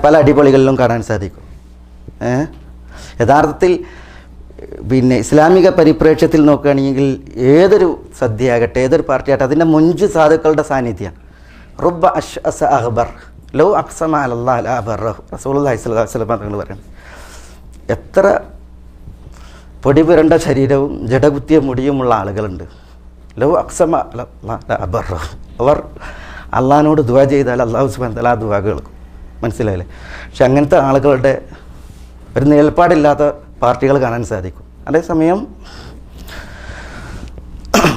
പല അടിപൊളികളിലും കാണാൻ സാധിക്കും. യഥാർത്ഥത്തിൽ പിന്നെ ഇസ്ലാമിക പരിപ്രേക്ഷ്യത്തിൽ നോക്കുകയാണെങ്കിൽ ഏതൊരു സദ്യയാകട്ടെ ഏതൊരു പാർട്ടിയാകട്ടെ അതിൻ്റെ മുഞ്ച് സാധുക്കളുടെ സാന്നിധ്യമാണ്. റുബ്ബ അഷ്അസ അഖ്ബർ ലൗ അഖ്സമ അലല്ലാഹി ലാ ബറഹു റസൂലുള്ളാഹി സ്വല്ലല്ലാഹു അലൈഹി വസല്ലം തങ്ങൾ പറയുന്നത്. എത്ര പൊടി പുരണ്ട ശരീരവും ജടകുത്തിയ മുടിയുമുള്ള ആളുകളുണ്ട്. ലൗ അഖ്സമ അലല്ലാഹി ലാ ബറഹു, അവർ അള്ളാഹിനോട് ദുആ ചെയ്താൽ അല്ലാഹു സുബ്ഹാനഹു വ തആല ആ ദുആ കേൾക്കും. മനസ്സിലായില്ലേ? പക്ഷെ അങ്ങനത്തെ ആളുകളുടെ ഒരു നിലപാടില്ലാത്ത പാർട്ടികൾ കാണാൻ സാധിക്കും. അതേസമയം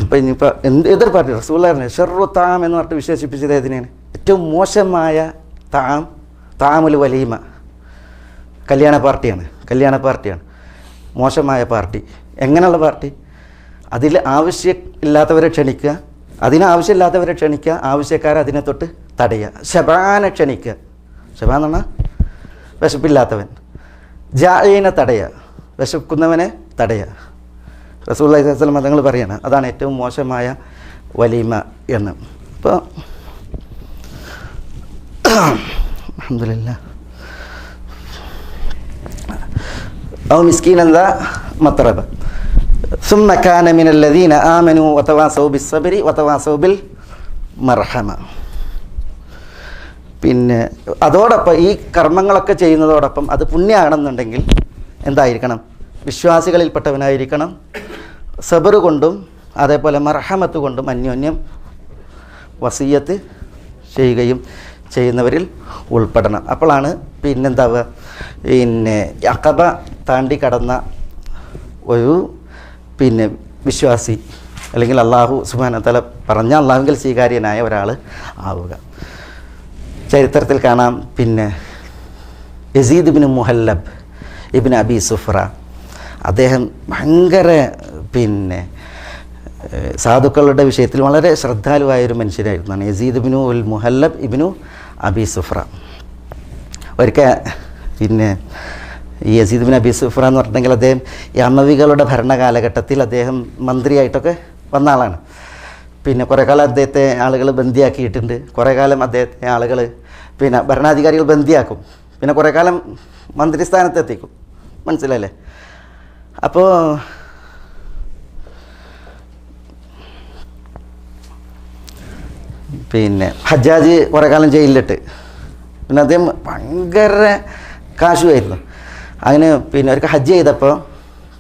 ഇപ്പം ഇനിയിപ്പോൾ ഏതൊരു പാർട്ടി റസൂലുള്ളാഹി ഷർറു താം എന്ന് പറഞ്ഞിട്ട് വിശേഷിപ്പിച്ചത് ഏതിനെയാണ്? ഏറ്റവും മോശമായ താമുൽ വലീമ കല്യാണ പാർട്ടിയാണ് മോശമായ പാർട്ടി. എങ്ങനെയുള്ള പാർട്ടി? അതിൽ ആവശ്യമില്ലാത്തവരെ ക്ഷണിക്കുക, അതിനാവശ്യമില്ലാത്തവരെ ക്ഷണിക്കുക, ആവശ്യക്കാരെ അതിനെ തൊട്ട് തടയുക. ശബാനെ ക്ഷണിക്കുക, ശബാൻ എന്ന് പറഞ്ഞാൽ വിശപ്പില്ലാത്തവൻ. ജാഈനെ തടയുക, വിശക്കുന്നവനെ തടയുക. റസൂലുള്ളാഹി സ്വല്ലല്ലാഹു അലൈഹി വസല്ലം തങ്ങൾ പറയാണ് അതാണ് ഏറ്റവും മോശമായ വലീമ എന്ന്. അപ്പോൾ അൽഹംദുലില്ലാഹ് ഔ മിസ്കീനൻ ദാ മത്രബ സുമ്മ കാന മിനല്ലദീന ആമനു വതവാസൗ ബിസ്സബ്രി വതവാസൗ ബിൽ മർഹമ. പിന്നെ അതോടൊപ്പം ഈ കർമ്മങ്ങളൊക്കെ ചെയ്യുന്നതോടൊപ്പം അത് പുണ്യമാണെന്നുണ്ടെങ്കിൽ എന്തായിരിക്കണം? വിശ്വാസികളിൽപ്പെട്ടവനായിരിക്കണം. സബർ കൊണ്ടും അതേപോലെ മർഹമത്ത് കൊണ്ടും അന്യോന്യം വസിയ്യത്ത് ചെയ്യുകയും ചെയ്യുന്നവരിൽ ഉൾപ്പെടണം. അപ്പോഴാണ് പിന്നെന്താവുക, പിന്നെ അഖബ താണ്ടി കടന്ന ഒരു പിന്നെ വിശ്വാസി അല്ലെങ്കിൽ അള്ളാഹു സുബ്ഹാനഹു വ തആല പറഞ്ഞ അള്ളാഹുവിൽ സ്വീകാര്യനായ ഒരാൾ ആവുക. ചരിത്രത്തിൽ കാണാം പിന്നെ യസീദ് ഇബ്നു മുഹല്ലബ് ഇബ്നു അബി സുഫ്ര, അദ്ദേഹം ഭയങ്കര പിന്നെ സാധുക്കളുടെ വിഷയത്തിൽ വളരെ ശ്രദ്ധാലുവായൊരു മനുഷ്യരായിരുന്നു. യസീദ് ഇബ്നു മുഹല്ലബ് ഇബ്നു അബി സുഫ്ര. ഒരിക്കൽ പിന്നെ ഈ യസീദ് ഇബ്നു അബി സുഫ്ര എന്ന് പറഞ്ഞിട്ടുണ്ടെങ്കിൽ അദ്ദേഹം ഈ അമവികളുടെ ഭരണകാലഘട്ടത്തിൽ അദ്ദേഹം മന്ത്രിയായിട്ടൊക്കെ വന്ന ആളാണ്. പിന്നെ കുറേ കാലം അദ്ദേഹത്തെ ആളുകൾ ബന്ദിയാക്കിയിട്ടുണ്ട്. കുറേ കാലം അദ്ദേഹത്തെ ആളുകൾ പിന്നെ ഭരണാധികാരികൾ ബന്ദിയാക്കും. പിന്നെ കുറേ കാലം മന്ത്രിസ്ഥാനത്തെത്തിക്കും. മനസ്സിലല്ലേ? അപ്പോൾ പിന്നെ ഹജ്ജാജ് കുറേ കാലം ജയിലിലിട്ട് പിന്നെ അദ്ദേഹം ഭയങ്കര കാശുമായിരുന്നു. അങ്ങനെ പിന്നെ അവർക്ക് ഹജ്ജ് ചെയ്തപ്പോൾ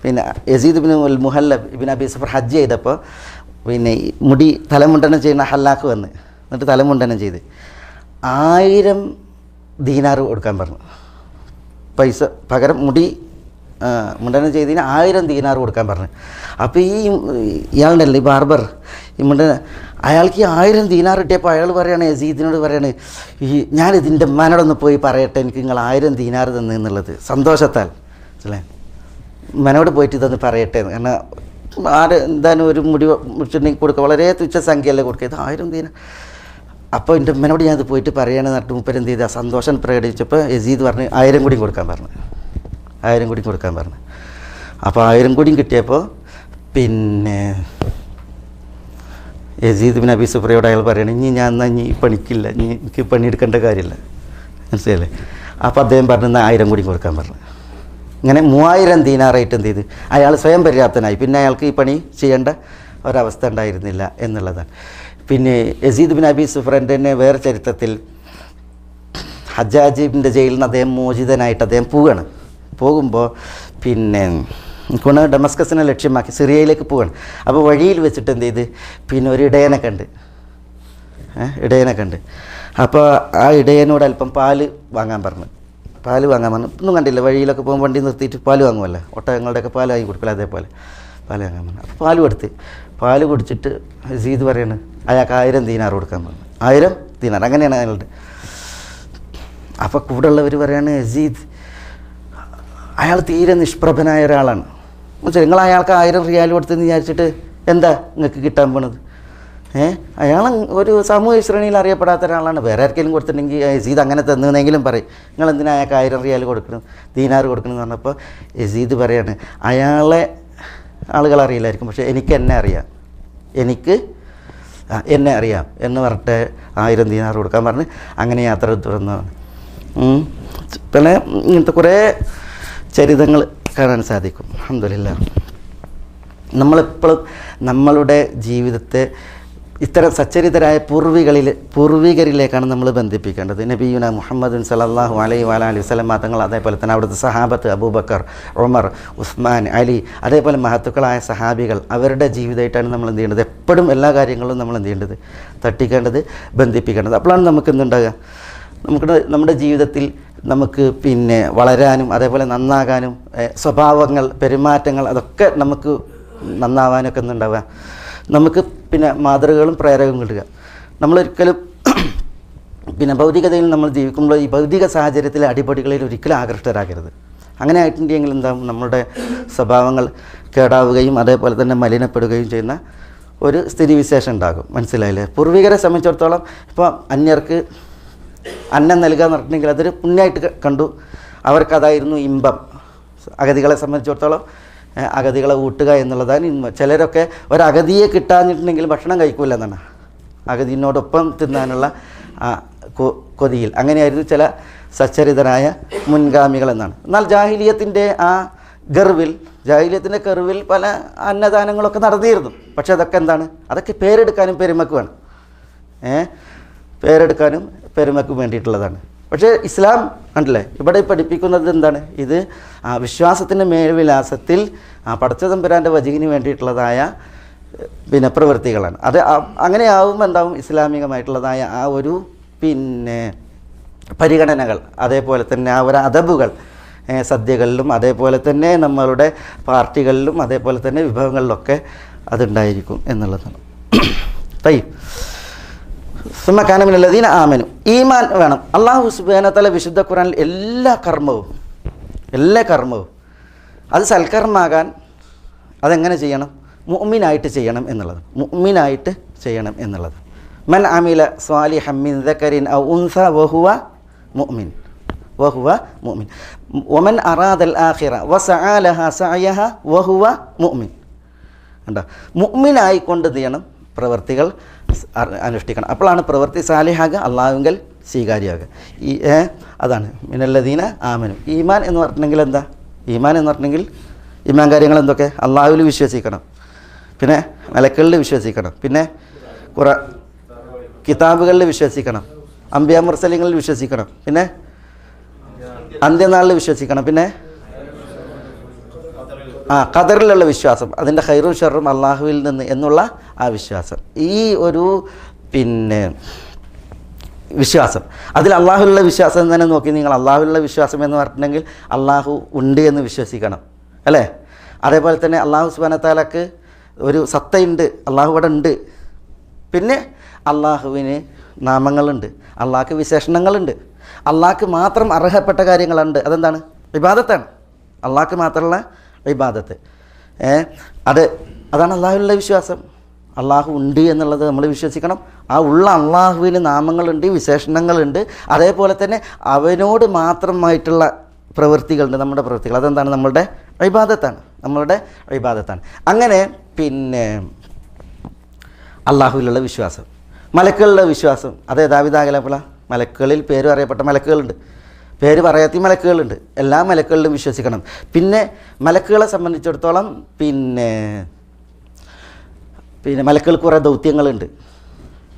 പിന്നെ യസീദ് ഇബ്നു മുഹല്ലബ് ഇബ്നു അബി സുഫ്ര ഹജ്ജ് ചെയ്തപ്പോൾ പിന്നെ മുടി തലമുണ്ടനം ചെയ്യുന്ന ഹല്ലാക്ക് വന്ന് എന്നിട്ട് തലമുണ്ടനം ചെയ്ത് 1000 ദീനാർ കൊടുക്കാൻ പറഞ്ഞു. പൈസ പകരം മുടി മുണ്ടനം ചെയ്തതിന് 1000 ദീനാർ കൊടുക്കാൻ പറഞ്ഞു. അപ്പോൾ ഇയാളുണ്ടല്ലോ ഈ ബാർബർ അയാൾക്ക് ഈ 1000 ദീനാർ കിട്ടിയപ്പോൾ അയാൾ പറയാണ് യസീദിനോട് പറയാണ് ഞാനിതിൻ്റെ ഉമ്മാനോടൊന്ന് പോയി പറയട്ടെ എനിക്ക് നിങ്ങൾ 1000 ദീനാർ തന്നു എന്നുള്ളത് സന്തോഷത്താൽ അല്ലേ. ഉമ്മാനോട് പോയിട്ട് ഇതൊന്ന് പറയട്ടെ. കാരണം എന്തായാലും ഒരു മുടി മുടിച്ചിട്ടുണ്ടെങ്കിൽ കൊടുക്കുക വളരെ തുച്ഛ സംഖ്യയല്ലേ കൊടുക്കുക, ഇത് 1000 ദീനാർ. അപ്പോൾ എൻ്റെ ഉമ്മനോട് ഞാനത് പോയിട്ട് പറയുകയാണെന്ന് പറഞ്ഞിട്ട് മൂപ്പര് എന്ത് ചെയ്താൽ സന്തോഷം പ്രകടിപ്പിച്ചപ്പോൾ യസീദ് പറഞ്ഞ് 1000 കൂടി കൊടുക്കാൻ പറഞ്ഞു. 1000 കൂടി കൊടുക്കാൻ പറഞ്ഞു. അപ്പോൾ 1000 കൂടിയും കിട്ടിയപ്പോൾ പിന്നെ യസീദ് ബിൻ അബി സുഫ്രയോട് അയാൾ പറയണം ഇനി ഞാൻ എന്നാൽ ഇനി പണിക്കില്ല, ഇനി എനിക്ക് പണിയെടുക്കേണ്ട കാര്യമില്ല. മനസ്സിലല്ലേ? അപ്പോൾ അദ്ദേഹം പറഞ്ഞു 1000 കൂടി കൊടുക്കാൻ പറഞ്ഞു. ഇങ്ങനെ 3000 ദീനാറായിട്ട് എന്ത് ചെയ്ത് അയാൾ സ്വയം പര്യാപ്തനായി. പിന്നെ അയാൾക്ക് ഈ പണി ചെയ്യേണ്ട ഒരവസ്ഥ ഉണ്ടായിരുന്നില്ല എന്നുള്ളതാണ്. പിന്നെ യസീദ് ബിൻ അബി സുഫ്രൻ്റെ വേറെ ചരിത്രത്തിൽ ഹജ്ജാജിൻ്റെ ജയിലിൽ നിന്ന് അദ്ദേഹം മോചിതനായിട്ട് അദ്ദേഹം പോവുകയാണ്. പോകുമ്പോൾ പിന്നെ ഡമസ്കസിനെ ലക്ഷ്യമാക്കി സിറിയയിലേക്ക് പോവുകയാണ്. അപ്പോൾ വഴിയിൽ വെച്ചിട്ട് എന്ത് ചെയ്ത് പിന്നെ ഒരു ഇടയനെ കണ്ട്. അപ്പോൾ ആ ഇടയനോട് അല്പം പാല് വാങ്ങാൻ പറഞ്ഞു. ഒന്നും കണ്ടില്ല, വഴിയിലൊക്കെ പോകുമ്പോൾ വണ്ടി നിർത്തിയിട്ട് പാല് വാങ്ങുമല്ലോ, ഒട്ടകങ്ങളുടെയൊക്കെ പാല് വാങ്ങി കൊടുക്കില്ല, അതേപോലെ പാല് വാങ്ങാൻ പറഞ്ഞു. അപ്പോൾ പാല് കുടിച്ചിട്ട് യസീദ് പറയാണ് അയാൾക്ക് 1000 ദീനാർ കൊടുക്കാൻ പറഞ്ഞു. 1000 ദീനാർ അങ്ങനെയാണ് അയാളുടെ. അപ്പോൾ കൂടെ ഉള്ളവർ പറയാണ് യസീദ് അയാൾ തീരെ നിഷ്പ്രഭനായ ഒരാളാണ്. നിങ്ങൾ അയാൾക്ക് 1000 റിയാൽ കൊടുത്തെന്ന് വിചാരിച്ചിട്ട് എന്താ നിങ്ങൾക്ക് കിട്ടാൻ പോണത്? അയാൾ ഒരു സാമൂഹ്യ ശ്രേണിയിൽ അറിയപ്പെടാത്ത ഒരാളാണ്. വേറെ ആർക്കെങ്കിലും കൊടുത്തിട്ടുണ്ടെങ്കിൽ യസീദ് അങ്ങനെ തന്നെങ്കിലും പറയും, നിങ്ങൾ എന്തിനാ അയാൾക്ക് 1000 റിയാൽ കൊടുക്കണം, ദീനാർ കൊടുക്കണം എന്ന് പറഞ്ഞപ്പോൾ യസീദ് പറയാണ് അയാളെ ആളുകൾ അറിയില്ലായിരിക്കും, പക്ഷേ എനിക്ക് എന്നെ അറിയാം എന്ന് പറഞ്ഞിട്ട് 1000 ദീനാർ കൊടുക്കാൻ പറഞ്ഞ് അങ്ങനെ യാത്ര തുറന്നതാണ്. പിന്നെ ഇങ്ങനത്തെ കുറേ ചരിതങ്ങൾ കാണാൻ സാധിക്കും. അൽഹംദുലില്ലാഹ്. നമ്മളെപ്പോഴും നമ്മളുടെ ജീവിതത്തെ ഇത്തരം സച്ചരിതരായ പൂർവികരിലേക്കാണ് നമ്മൾ ബന്ധിപ്പിക്കേണ്ടത്. നബിയുന മുഹമ്മദ് സല്ലല്ലാഹു അലൈഹി വസല്ലം തങ്ങൾ, അതേപോലെ തന്നെ അവിടുത്തെ സഹാബത്ത് അബൂബക്കർ, ഉമർ, ഉസ്മാൻ, അലി, അതേപോലെ മഹത്തുക്കളായ സഹാബികൾ, അവരുടെ ജീവിതമായിട്ടാണ് നമ്മൾ എന്ത് ചെയ്യേണ്ടത്? എപ്പോഴും എല്ലാ കാര്യങ്ങളും നമ്മൾ എന്ത് ചെയ്യേണ്ടത്? തട്ടിക്കേണ്ടത്, ബന്ധിപ്പിക്കേണ്ടത്. അപ്പോഴാണ് നമുക്ക് എന്തുണ്ടാകുക? നമ്മുടെ ജീവിതത്തിൽ നമുക്ക് പിന്നെ വളരാനും അതേപോലെ നന്നാകാനും സ്വഭാവങ്ങൾ, പെരുമാറ്റങ്ങൾ അതൊക്കെ നമുക്ക് നന്നാവാനൊക്കെ ഒന്നുണ്ടാവുക. നമുക്ക് പിന്നെ മാതൃകകളും പ്രേരകവും കിട്ടുക. നമ്മളൊരിക്കലും പിന്നെ ഭൗതികതയിൽ നമ്മൾ ജീവിക്കുമ്പോൾ ഈ ഭൗതിക സാഹചര്യത്തിലെ അടിപൊളികളിൽ ഒരിക്കലും ആകൃഷ്ടരാകരുത്. അങ്ങനെ ആയിട്ടുണ്ടെങ്കിൽ എന്താകും? നമ്മുടെ സ്വഭാവങ്ങൾ കേടാവുകയും അതേപോലെ തന്നെ മലിനപ്പെടുകയും ചെയ്യുന്ന ഒരു സ്ഥിതിവിശേഷം ഉണ്ടാകും. മനസ്സിലായില്ലേ? പൂർവികരെ സംബന്ധിച്ചിടത്തോളം ഇപ്പോൾ അന്യർക്ക് അന്നം നൽകുക എന്ന് പറഞ്ഞിട്ടുണ്ടെങ്കിൽ അതൊരു പുണ്യമായിട്ട് കണ്ടു. അവർക്കതായിരുന്നു ഇമ്പം. അഗതികളെ സംബന്ധിച്ചിടത്തോളം അഗതികളെ ഊട്ടുക എന്നുള്ളതാണ് ഇന്ന്. ചിലരൊക്കെ ഒരഗതിയെ കിട്ടാഞ്ഞിട്ടുണ്ടെങ്കിൽ ഭക്ഷണം കഴിക്കില്ല എന്നാണ്, അഗതിനോടൊപ്പം തിന്നാനുള്ള കൊതിയിൽ. അങ്ങനെയായിരുന്നു ചില സച്ചരിതരായ മുൻഗാമികൾ എന്നാണ്. എന്നാൽ ജാഹിലിയത്തിൻ്റെ കർവിൽ പല അന്നദാനങ്ങളൊക്കെ നടന്നിരുന്നു. പക്ഷെ അതൊക്കെ എന്താണ്? അതൊക്കെ പേരെടുക്കാനും പെരുമക്കുമാണ്. പേരെടുക്കാനും പെരുമക്കും വേണ്ടിയിട്ടുള്ളതാണ്. പക്ഷേ ഇസ്ലാം കണ്ടില്ലേ ഇവിടെ പഠിപ്പിക്കുന്നത് എന്താണ്? ഇത് വിശ്വാസത്തിൻ്റെ മേൽവിലാസത്തിൽ പടച്ചതമ്പുരാൻ്റെ വജീഹിന് വേണ്ടിയിട്ടുള്ളതായ പിന്നെ പ്രവൃത്തികളാണ്. അത് അങ്ങനെയാവുമ്പോൾ എന്താവും? ഇസ്ലാമികമായിട്ടുള്ളതായ ആ ഒരു പിന്നെ പരിഗണനകൾ, അതേപോലെ തന്നെ ആ ഒരു അദബുകൾ സദ്യകളിലും അതേപോലെ തന്നെ നമ്മളുടെ പാർട്ടികളിലും അതേപോലെ തന്നെ വിഭവങ്ങളിലൊക്കെ അതുണ്ടായിരിക്കും എന്നുള്ളതാണ്. സുമ്മക്കാനമിനല്ലദീന ആമനു, ഈമാൻ വേണം. അല്ലാഹു സുബ്ഹാനഹു വ തആല വിശുദ്ധ ഖുർആനിൽ എല്ലാ കർമ്മവും അത് സൽക്കർമാകാൻ അതെങ്ങനെ ചെയ്യണം? മുഅ്മിനായിട്ട് ചെയ്യണം എന്നുള്ളത്. മൻ അമില സ്വാലിഹൻ മിൻ ദക്കറിൻ ഔ ഉൻസ വഹുവ മുഅ്മിൻ വമൻ അറാദൽ ആഖിറ വസഅ ലഹാ സഅയഹ വഹുവ മുഅ്മിൻ. കണ്ടോ? മുഅ്മിനായിക്കൊണ്ട് ചെയ്യണം പ്രവൃത്തികൾ അനുഷ്ഠിക്കണം. അപ്പോഴാണ് പ്രവൃത്തി സാലിഹാകുക, അള്ളാഹുവിങ്കൽ സ്വീകാര്യമാകുക. അതാണ് മിനല്ലദീന ആമനു. ഈമാൻ എന്ന് പറഞ്ഞിട്ടുണ്ടെങ്കിൽ എന്താ? ഈമാൻ കാര്യങ്ങൾ എന്തൊക്കെ? അള്ളാഹുവിൽ വിശ്വസിക്കണം, പിന്നെ മലക്കുകളിൽ വിശ്വസിക്കണം, പിന്നെ കിതാബുകളിൽ വിശ്വസിക്കണം, അംബിയാ മുർസലിങ്ങളിൽ വിശ്വസിക്കണം, പിന്നെ അന്ത്യനാളിൽ വിശ്വസിക്കണം, പിന്നെ ഖദറിലുള്ള വിശ്വാസം, അതിൻ്റെ ഖൈറും ഷർറും അള്ളാഹുവിൽ നിന്ന് എന്നുള്ള ആ വിശ്വാസം. ഈ ഒരു പിന്നെ വിശ്വാസം, അതിൽ അള്ളാഹുവിലുള്ള വിശ്വാസം തന്നെ നോക്കി നിങ്ങൾ. അള്ളാഹുവിലുള്ള വിശ്വാസം എന്ന് പറഞ്ഞിട്ടുണ്ടെങ്കിൽ അള്ളാഹു ഉണ്ട് എന്ന് വിശ്വസിക്കണം, അല്ലേ? അതേപോലെ തന്നെ അള്ളാഹു സുബ്ഹാനഹു വ തആലക്ക് ഒരു സത്തയുണ്ട്, അള്ളാഹു ഇവിടെ ഉണ്ട്. പിന്നെ അള്ളാഹുവിന് നാമങ്ങളുണ്ട്, അള്ളാഹ്ക്ക് വിശേഷണങ്ങളുണ്ട്, അള്ളാഹ്ക്ക് മാത്രം അർഹപ്പെട്ട കാര്യങ്ങളുണ്ട്. അതെന്താണ്? ഇബാദത്താണ്. അള്ളാഹ്ക്ക് മാത്രമുള്ള ഇബാദത്ത്. അതാണ് അള്ളാഹുവിലുള്ള വിശ്വാസം. അള്ളാഹു ഉണ്ട് എന്നുള്ളത് നമ്മൾ വിശ്വസിക്കണം. ആ ഉള്ള അള്ളാഹുവിന് നാമങ്ങളുണ്ട്, വിശേഷണങ്ങളുണ്ട്, അതേപോലെ തന്നെ അവനോട് മാത്രമായിട്ടുള്ള പ്രവൃത്തികളുണ്ട്, നമ്മുടെ പ്രവൃത്തികൾ. അതെന്താണ്? നമ്മളുടെ ഇബാദത്താണ്. അങ്ങനെ പിന്നെ അള്ളാഹുവിലുള്ള വിശ്വാസം. മലക്കുകളുടെ വിശ്വാസം, അതേ ദാവിദാകലപ്പുള്ള മലക്കുകളിൽ പേര് അറിയപ്പെട്ട മലക്കുകളുണ്ട്, പേര് പറയാത്ത മലക്കുകളുണ്ട്. എല്ലാ മലക്കുകളിലും വിശ്വസിക്കണം. പിന്നെ മലക്കുകളെ സംബന്ധിച്ചിടത്തോളം പിന്നെ മലക്കുകൾ കുറേ ദൗത്യങ്ങളുണ്ട്.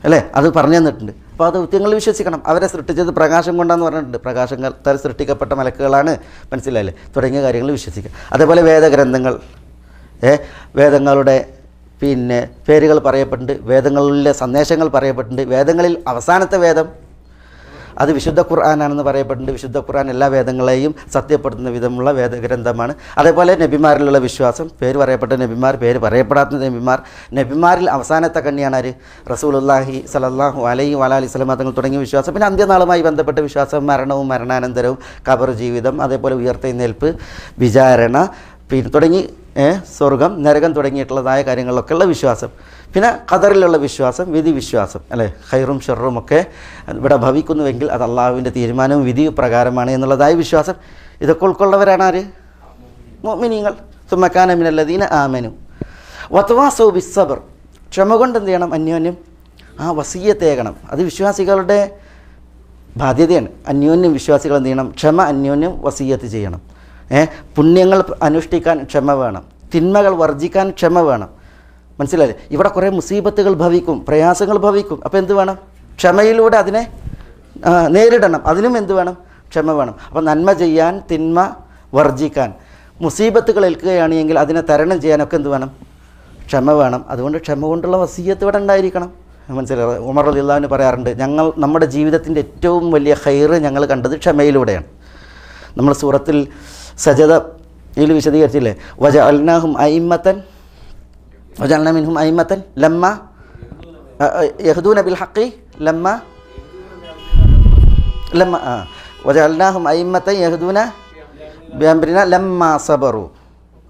അല്ലേ? അത് പറഞ്ഞു തന്നിട്ടുണ്ട്. അപ്പോൾ അത് നിങ്ങൾ വിശ്വസിക്കണം. അവരെ സൃഷ്ടിച്ചത് പ്രകാശം കൊണ്ടാന്ന് പറഞ്ഞിട്ടുണ്ട്. പ്രകാശത്താൽ സൃഷ്ടിക്കപ്പെട്ട മലക്കുകളാണ്, മനസ്സിലായില്ലേ? തുടങ്ങിയ കാര്യങ്ങൾ വിശ്വസിക്കുക. അതേപോലെ വേദഗ്രന്ഥങ്ങൾ, വേദങ്ങളുടെ പേരുകൾ പറയപ്പെട്ടിട്ടുണ്ട്, വേദങ്ങളിലെ സന്ദേശങ്ങൾ പറയപ്പെട്ടിട്ടുണ്ട്. വേദങ്ങളിൽ അവസാനത്തെ വേദം അത് വിശുദ്ധ ഖുർആനാണെന്ന് പറയപ്പെട്ടിട്ടുണ്ട്. വിശുദ്ധ ഖുർആൻ എല്ലാ വേദങ്ങളെയും സത്യപ്പെടുത്തുന്ന വിധമുള്ള വേദഗ്രന്ഥമാണ്. അതേപോലെ നബിമാരിലുള്ള വിശ്വാസം, പേര് പറയപ്പെട്ട നബിമാർ, പേര് പറയപ്പെടാത്ത നബിമാർ, നബിമാരിൽ അവസാനത്തെ കണ്ണിയാണ് ആര്? റസൂലുള്ളാഹി സ്വല്ലല്ലാഹു അലൈഹി വഅലിഹി വസല്ലം തങ്ങൾ തുടങ്ങിയ വിശ്വാസം. പിന്നെ അന്ത്യനാളുമായി ബന്ധപ്പെട്ട വിശ്വാസം, മരണവും മരണാനന്തരവും, ഖബർ ജീവിതം, അതേപോലെ ഉയർത്തെഴുന്നേൽപ്പ്, വിചാരണ, തുടങ്ങി സ്വർഗം, നരകം തുടങ്ങിയിട്ടുള്ളതായ കാര്യങ്ങളിലൊക്കെയുള്ള വിശ്വാസം. പിന്നെ ഖദറിലുള്ള വിശ്വാസം, വിധി വിശ്വാസം, അല്ലേ? ഖൈറും ഷർറും ഒക്കെ ഇവിടെ ഭവിക്കുന്നുവെങ്കിൽ അത് അള്ളാഹുവിൻ്റെ തീരുമാനവും വിധി പ്രകാരമാണ് എന്നുള്ളതായ വിശ്വാസം. ഇതൊക്കെ ഉൾക്കൊള്ളവരാണ് ആര്? മുഅ്മിനീങ്ങൾ. സുമ്മക്കാന മിനല്ലദീന ആമനു വതവാസൗ ബിസ്സബ്ർ. ക്ഷമ കൊണ്ട് എന്ത് ചെയ്യണം? അന്യോന്യം വസിയ്യത്തേകണം. അത് വിശ്വാസികളുടെ ബാധ്യതയാണ്. അന്യോന്യം വിശ്വാസികൾ എന്ത് ചെയ്യണം? ക്ഷമ അന്യോന്യം വസിയ്യത്ത് ചെയ്യണം. പുണ്യങ്ങൾ അനുഷ്ഠിക്കാൻ ക്ഷമ വേണം, തിന്മകൾ വർജിക്കാൻ ക്ഷമ വേണം. മനസ്സിലായില്ലേ? ഇവിടെ കുറേ മുസീബത്തുകൾ ഭവിക്കും, പ്രയാസങ്ങൾ ഭവിക്കും. അപ്പോൾ എന്ത് വേണം? ക്ഷമയിലൂടെ അതിനെ നേരിടണം. അതിനും എന്ത് വേണം? ക്ഷമ വേണം. അപ്പോൾ നന്മ ചെയ്യാൻ, തിന്മ വർജിക്കാൻ, മുസീബത്തുകൾ ഏൽക്കുകയാണെങ്കിൽ അതിനെ തരണം ചെയ്യാനൊക്കെ എന്ത് വേണം? ക്ഷമ വേണം. അതുകൊണ്ട് ക്ഷമ കൊണ്ടുള്ള വസിയ്യത്ത് ഇവിടെ ഉണ്ടായിരിക്കണം. മനസ്സിലായി? ഉമർ റളിയല്ലാഹു അൻഹു പറയാറുണ്ട്, നമ്മുടെ ജീവിതത്തിൻ്റെ ഏറ്റവും വലിയ ഖൈറ് ഞങ്ങൾ കണ്ടത് ക്ഷമയിലൂടെയാണ്. നമ്മൾ സൂറത്തിൽ സജദയിൽ വിശദീകരിച്ചില്ലേ? വജഅൽനാഹും അയിമ്മത്തൻ വജഅൽനാ മിൻഹും അയിമ്മത്തൻ ലമ്മ യഹ്ദൂന ബിൽ ഹഖി ലമ്മ വജഅൽനാഹും അയിമ്മത്തൻ യഹ്ദൂന ബിഅംരിനാ ലമ്മ സബറു.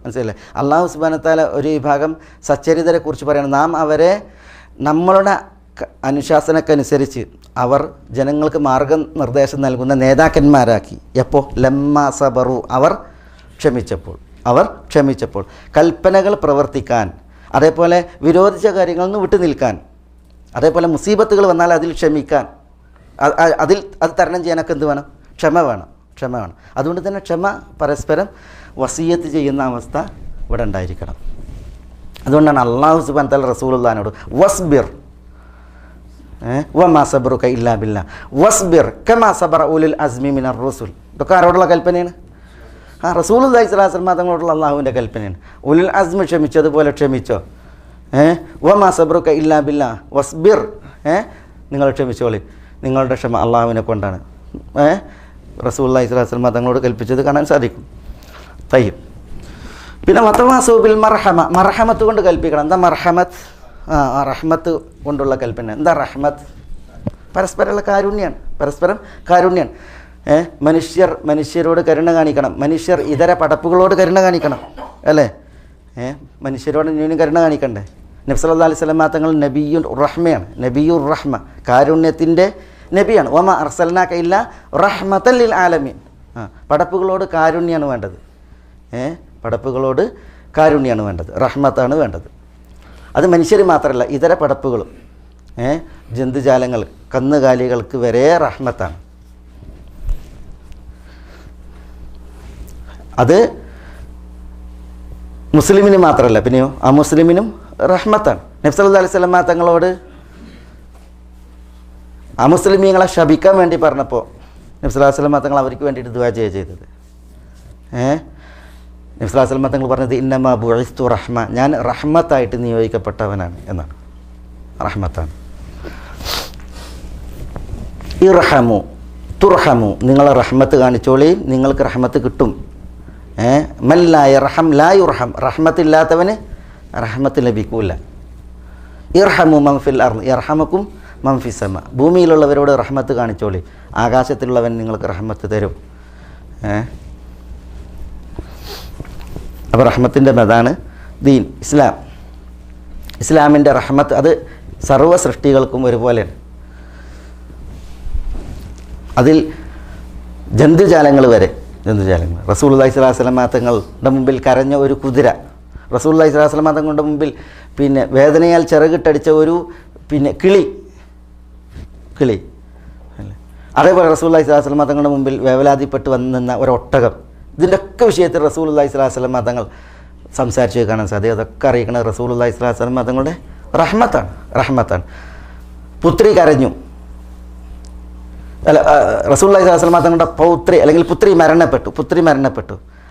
മനസ്സിലല്ലേ? അല്ലാഹു സുബ്ഹാനഹു വ തആല ഒരു വിഭാഗം സച്ചരിതരെ കുറിച്ച് പറയണം, നാം അവരെ നമ്മളുടെ അനുശാസനക്കനുസരിച്ച് അവർ ജനങ്ങൾക്ക് മാർഗനിർദ്ദേശം നൽകുന്ന നേതാക്കന്മാരാക്കി. എപ്പോൾ? ലമ്മ സബറു, അവർ ക്ഷമിച്ചപ്പോൾ. കൽപ്പനകൾ പ്രവർത്തിക്കാൻ, അതേപോലെ വിരോധിച്ച കാര്യങ്ങളിൽ നിന്ന് വിട്ടുനിൽക്കാൻ, അതേപോലെ മുസീബത്തുകൾ വന്നാൽ അതിൽ ക്ഷമിക്കാൻ, അത് തരണം ചെയ്യാനൊക്കെ എന്ത് വേണം? ക്ഷമ വേണം. അതുകൊണ്ട് തന്നെ ക്ഷമ, പരസ്പരം വസിയ്യത്ത് ചെയ്യുന്ന അവസ്ഥ ഇവിടെ ഉണ്ടായിരിക്കണം. അതുകൊണ്ടാണ് അല്ലാഹു സുബ്ഹാനഹു വ തആല റസൂലുള്ളാഹിനോട് വസ്ബിർ വമാ സബ്റുക ഇല്ലാ ബില്ലാ വസ്ബിർ കമാ സബറ ഉലുൽ അസ്മി മിനർ റസൂൽ. ഇതൊക്കെ ആരോടുള്ള കൽപ്പനയാണ്? റസൂലുള്ളാഹി സ്വല്ലല്ലാഹു അലൈഹി വസല്ലം തങ്ങളോടുള്ള അള്ളാഹുവിൻ്റെ കൽപ്പനയാണ്. ഉലുൽ അസ്മി ക്ഷമിച്ചതുപോലെ ക്ഷമിച്ചോ. വമാ സബ്റുക ഇല്ലാ ബില്ലാ വസ്ബിർ, നിങ്ങൾ ക്ഷമിച്ചോളി. നിങ്ങളുടെ ക്ഷമ അള്ളാഹുവിനെ കൊണ്ടാണ്. റസൂലുള്ളാഹി സ്വല്ലല്ലാഹു അലൈഹി വസല്ലം തങ്ങളോട് കൽപ്പിച്ചത് കാണാൻ സാധിക്കും. തയ്യിബ്. പിന്നെ വതവാസൗ ബിൽ മർഹമ, മർഹമത്ത് കൊണ്ട് കൽപ്പിക്കണം. എന്താ മർഹമത്ത്? റഹ്മത്ത് കൊണ്ടുള്ള കൽപ്പന. എന്താ റഹ്മത്ത്? പരസ്പരം കാരുണ്യാണ്. മനുഷ്യരോട് കരുണ കാണിക്കണം. മനുഷ്യർ ഇതര പടപ്പുകളോട് കരുണ കാണിക്കണം, അല്ലേ? മനുഷ്യരോട് ഇനിയും കരുണ കാണിക്കണ്ടേ? നബി സല്ലല്ലാഹു അലൈഹി വസല്ലം തങ്ങൾ നബിയുർ റഹ്മയാണ്. നബിയുർ റഹ്മ, കാരുണ്യത്തിൻ്റെ നബിയാണ്. വമാ അർസൽനാക ഇല്ലാ റഹ്മത്തൻ ലിൽ ആലമീൻ. പടപ്പുകളോട് കാരുണ്യാണ് വേണ്ടത്. പടപ്പുകളോട് കാരുണ്യാണ് വേണ്ടത്, റഹ്മത്താണ് വേണ്ടത്. അത് മനുഷ്യർ മാത്രമല്ല, ഇതര പടപ്പുകളും, ജന്തുജാലങ്ങൾ, കന്നുകാലികൾക്ക് വരെ റഹ്മത്താണ്. അത് മുസ്ലിമിന് മാത്രമല്ല, പിന്നെയോ അമുസ്ലിമിനും റഹ്മത്താണ്. നബി സല്ലല്ലാഹു അലൈഹി വസല്ലം തങ്ങളോട് അമുസ്ലിമീങ്ങളെ ശപിക്കാൻ വേണ്ടി പറഞ്ഞപ്പോൾ നബി സല്ലല്ലാഹു അലൈഹി വസല്ലം തങ്ങൾ അവർക്ക് വേണ്ടിയിട്ട് ദുആ ചെയ്തത്. നബി സല്ലല്ലാഹു അലൈഹി വസല്ലം തങ്ങൾ പറഞ്ഞത് ഇന്നമാ ബുഇസ്തു റഹ്മ, ഞാൻ റഹ്മത്തായിട്ട് നിയോഗിക്കപ്പെട്ടവനാണ് എന്നാണ്. റഹ്മത്താണ്. ഇർഹമു തുർഹമു, നിങ്ങളെ റഹ്മത്ത് കാണിച്ചോളി, നിങ്ങൾക്ക് റഹ്മത്ത് കിട്ടും. മൻ ലാ യർഹം ലാ യുർഹം, റഹ്മത്തില്ലാത്തവന് റഹ്മത്ത് ലഭിക്കൂല. ഇർഹമു മൻ ഫിൽ അർദ് യർഹമക്കും മൻ ഫിസ് സമ, ഭൂമിയിലുള്ളവരോട് റഹ്മത്ത് കാണിച്ചോളി, ആകാശത്തിലുള്ളവൻ നിങ്ങൾക്ക് റഹ്മത്ത് തരും. അപ്പോൾ റഹ്മത്തിൻ്റെ അതാണ് ദീൻ ഇസ്ലാം. ഇസ്ലാമിൻ്റെ റഹ്മത്ത് അത് സർവ്വ സൃഷ്ടികൾക്കും ഒരുപോലെയാണ്. അതിൽ ജന്തുജാലങ്ങൾ വരെ, റസൂലുള്ളാഹി സ്വല്ലല്ലാഹു അലൈഹി വസല്ലം തങ്ങളുടെ മുമ്പിൽ കരഞ്ഞ ഒരു കുതിര, റസൂലുള്ളാഹി സ്വല്ലല്ലാഹു അലൈഹി വസല്ലം തങ്ങളുടെ മുമ്പിൽ വേദനയാൽ ചിറകിട്ടടിച്ച ഒരു കിളി, അതേപോലെ റസൂലുള്ളാഹി സ്വല്ലല്ലാഹു അലൈഹി വസല്ലം തങ്ങളുടെ മുമ്പിൽ വേവലാതിപ്പെട്ട് വന്ന് നിന്ന ഒരു ഒട്ടകം. ഇതിൻ്റെയൊക്കെ വിഷയത്തിൽ റസൂലുള്ളാഹി സ്വല്ലല്ലാഹു അലൈഹി വസല്ലം തങ്ങൾ സംസാരിച്ച് കാണാൻ സാധിക്കും. അതൊക്കെ അറിയിക്കുന്നത് റസൂലുള്ളാഹി സ്വല്ലല്ലാഹു അലൈഹി വസല്ലം തങ്ങളുടെ റഹ്മത്താണ്. പുത്രി കരഞ്ഞു. അല്ല, റസൂലുള്ളാഹി സ്വല്ലല്ലാഹു അലൈഹി വസല്ലം തങ്ങളുടെ പൗത്രി അല്ലെങ്കിൽ പുത്രി മരണപ്പെട്ടു.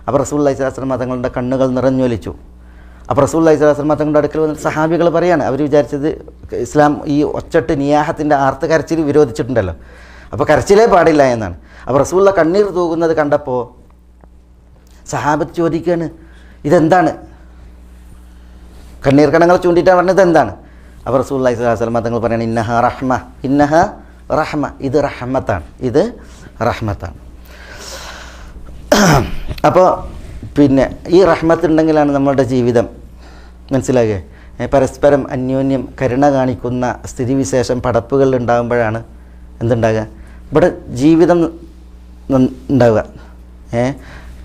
അപ്പോൾ റസൂലുള്ളാഹി സ്വല്ലല്ലാഹു അലൈഹി വസല്ലം തങ്ങളുടെ കണ്ണുകൾ നിറഞ്ഞൊലിച്ചു. അപ്പോൾ റസൂലുള്ളാഹി സ്വല്ലല്ലാഹു അലൈഹി വസല്ലം തങ്ങളുടെ അടുക്കൽ വന്നിട്ട് സഹാബികൾ പറയാണ്, അവർ വിചാരിച്ചത് ഇസ്ലാം ഈ ഒച്ചട്ട് നിയാഹത്തിൻ്റെ ആർത്ത് കരച്ചിൽ വിരോധിച്ചിട്ടുണ്ടല്ലോ, അപ്പോൾ കരച്ചിലേ പാടില്ല എന്നാണ്. അപ്പോൾ റസൂലുള്ള കണ്ണീർ തൂകുന്നത് കണ്ടപ്പോൾ സഹാബത്ത് ചോദിക്കുകയാണ്, ഇതെന്താണ്? കണ്ണീർ കണങ്ങൾ ചൂണ്ടിയിട്ടാണ് പറഞ്ഞത്, എന്താണ്? അപ്പോൾ റസൂലുള്ളാഹി സ്വല്ലല്ലാഹു അലൈഹി വസല്ലം തങ്ങൾ പറയുന്നത്, ഇന്നഹ റഹ്മ, ഇത് റഹ്മത്താണ്. അപ്പോൾ പിന്നെ ഈ റഹ്മത്ത് ഉണ്ടെങ്കിലാണ് നമ്മളുടെ ജീവിതം, മനസ്സിലാകെ, പരസ്പരം അന്യോന്യം കരുണ കാണിക്കുന്ന സ്ഥിതിവിശേഷം പടപ്പുകളിൽ ഉണ്ടാകുമ്പോഴാണ് എന്തുണ്ടാകുക, ഇവിടെ ജീവിതം ഉണ്ടാവുക.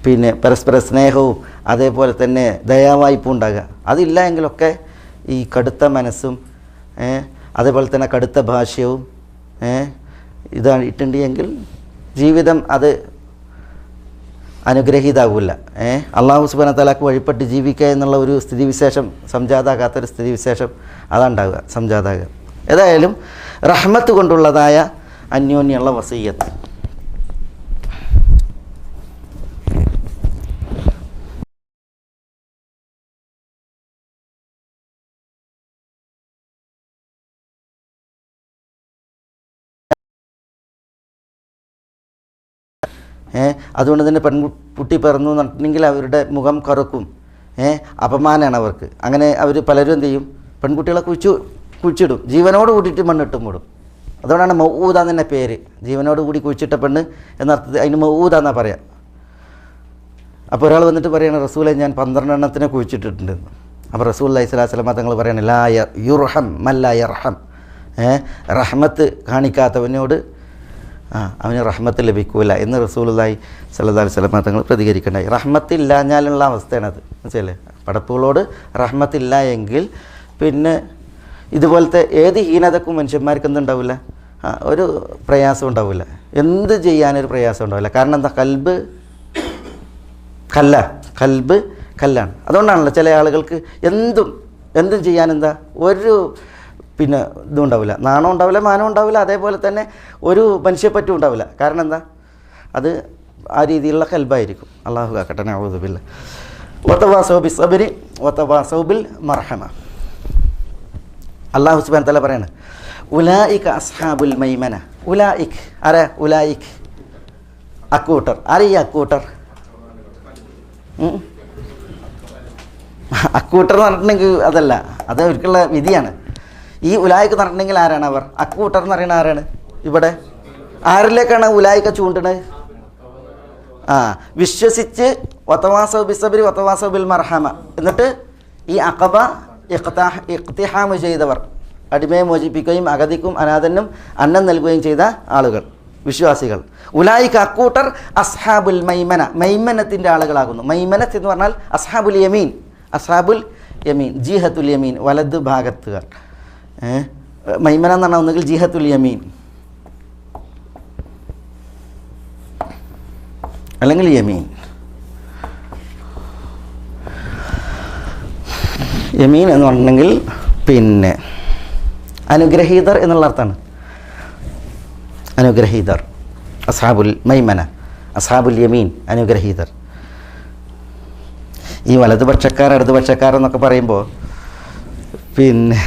പിന്നെ പരസ്പര സ്നേഹവും അതേപോലെ തന്നെ ദയാവായ്പും ഉണ്ടാകുക. അതില്ല എങ്കിലൊക്കെ ഈ കടുത്ത മനസ്സും അതേപോലെ തന്നെ കടുത്ത ഭാഷ്യവും ഇതായിട്ടുണ്ടെങ്കിൽ ജീവിതം അത് അനുഗ്രഹീതാകില്ല. അള്ളാഹു സുബ്ഹാനഹു വ തആലക്ക് വഴിപ്പെട്ട് ജീവിക്കുക എന്നുള്ള ഒരു സ്ഥിതിവിശേഷം സംജാതാകാത്തൊരു സ്ഥിതിവിശേഷം അതാണ്ടാവുക, സംജാതാകുക. ഏതായാലും റഹ്മത്ത് കൊണ്ടുള്ളതായ അന്യോന്യമുള്ള വസീയത്ത്. അതുകൊണ്ട് തന്നെ പെൺകുട്ടി പിറന്നു എന്നിട്ടുണ്ടെങ്കിൽ അവരുടെ മുഖം കറുക്കും, അപമാനമാണ് അവർക്ക്. അങ്ങനെ അവർ പലരും എന്ത് ചെയ്യും, പെൺകുട്ടികളെ കുഴിച്ചിടും, ജീവനോട് കൂടിയിട്ട് മണ്ണിട്ട് മൂടും. അതുകൊണ്ടാണ് മൗഊദ എന്നെ പേര്, ജീവനോട് കൂടി കുഴിച്ചിട്ട പെണ്ണ് എന്നർത്ഥത്തിൽ അതിന് മൗഊദ എന്നാണ് പറയാം. അപ്പോൾ ഒരാൾ വന്നിട്ട് പറയണം, റസൂലെ ഞാൻ 12 എണ്ണത്തിനെ കുഴിച്ചിട്ടിട്ടുണ്ടെന്ന്. അപ്പോൾ റസൂലുള്ളാഹി സ്വല്ലല്ലാഹു അലൈഹി വസല്ലം തങ്ങൾ പറയണം, ലാ യുർഹം മല്ലാ യർഹം, റഹ്മത്ത് കാണിക്കാത്തവനോട് അവന് റഹ്മത്ത് ലഭിക്കൂല എന്ന് റസൂലുള്ളാഹി സ്വല്ലല്ലാഹു അലൈഹി വസല്ലം തങ്ങൾ പ്രതികരിക്കണ്ടായി. റഹ്മത്തില്ലാഞ്ഞാലുള്ള അവസ്ഥയാണത്, മനസ്സിലല്ലേ? പടപ്പുകളോട് റഹ്മത്തില്ല എങ്കിൽ പിന്നെ ഇതുപോലത്തെ ഏത് ഹീനതക്കും മനുഷ്യന്മാർക്ക് എന്തുണ്ടാവില്ല, ഒരു പ്രയാസം ഉണ്ടാവില്ല, എന്ത് ചെയ്യാനൊരു പ്രയാസം ഉണ്ടാവില്ല. കാരണം എന്താ, കൽബ് കല്ലാണ്. അതുകൊണ്ടാണല്ലോ ചില ആളുകൾക്ക് എന്തും ചെയ്യാനെന്താ ഒരു പിന്നെ ഇതും ഉണ്ടാവില്ല, നാണം ഉണ്ടാവില്ല, മാനം ഉണ്ടാവില്ല, അതേപോലെ തന്നെ ഒരു മനുഷ്യപ്പറ്റും ഉണ്ടാവില്ല. കാരണം എന്താ, അത് ആ രീതിയിലുള്ള കൽബായിരിക്കും. അള്ളാഹു കാക്കട്ടെ, നഊദു ബില്ലാഹ്. വതവാസൗ ബിസ്സബ്രി വതവാസൗ ബിൽ മർഹമ. അള്ളാഹു സുബ്ഹാനഹു വ തആല പറയാണ്, ഉലായിക അസ്ഹാബുൽ മൈമന. ഉലായിക് ആരാ? ഉലായിക് അക്കൂട്ടർ. ആരാ ഈ അക്കൂട്ടർ? അക്കൂട്ടർ എന്ന് പറഞ്ഞിട്ടുണ്ടെങ്കിൽ അതല്ല, അത് അവർക്കുള്ള വിധിയാണ്. ഈ ഉലായിക്ക് പറഞ്ഞിട്ടുണ്ടെങ്കിൽ ആരാണ് അവർ? അക്കൂട്ടർ എന്ന് പറയുന്നത് ആരാണ്? ഇവിടെ ആരിലേക്കാണ് ഉലായിക്ക ചൂണ്ടണത്? വിശ്വസിച്ച് വതവാസൗ ബിസ്സബ്രി വതവാസൗ ബിൽ മർഹമ, എന്നിട്ട് ഈ അഖബ ഇഖ്തിഹാമ് ചെയ്തവർ, അടിമയെ മോചിപ്പിക്കുകയും അഗതിക്കും അനാഥനും അന്നം നൽകുകയും ചെയ്ത ആളുകൾ, വിശ്വാസികൾ. ഉലായിക്ക അക്കൂട്ടർ അസ്ഹാബുൽ മൈമന, മൈമനത്തിൻ്റെ ആളുകളാകുന്നു. മൈമനത്ത് എന്ന് പറഞ്ഞാൽ അസ്ഹാബുൽ യമീൻ, ജിഹത്തുൽ യമീൻ, വലത് ഭാഗത്തുകാർ. മൈമന എന്ന് പറഞ്ഞാൽ ഒന്നുകിൽ ജിഹത്തുൽ യമീൻ അല്ലെങ്കിൽ യമീൻ. യമീൻ എന്ന് പറഞ്ഞിട്ടുണ്ടെങ്കിൽ പിന്നെ അനുഗ്രഹീതർ എന്നുള്ള അർത്ഥമാണ്. അനുഗ്രഹീതർ, അസ്ഹാബുൽ മൈമന, അസ്ഹാബുൽ യമീൻ, അനുഗ്രഹീതർ. ഈ വലതുപക്ഷക്കാർ ഇടതുപക്ഷക്കാർ എന്നൊക്കെ പറയുമ്പോൾ പിന്നെ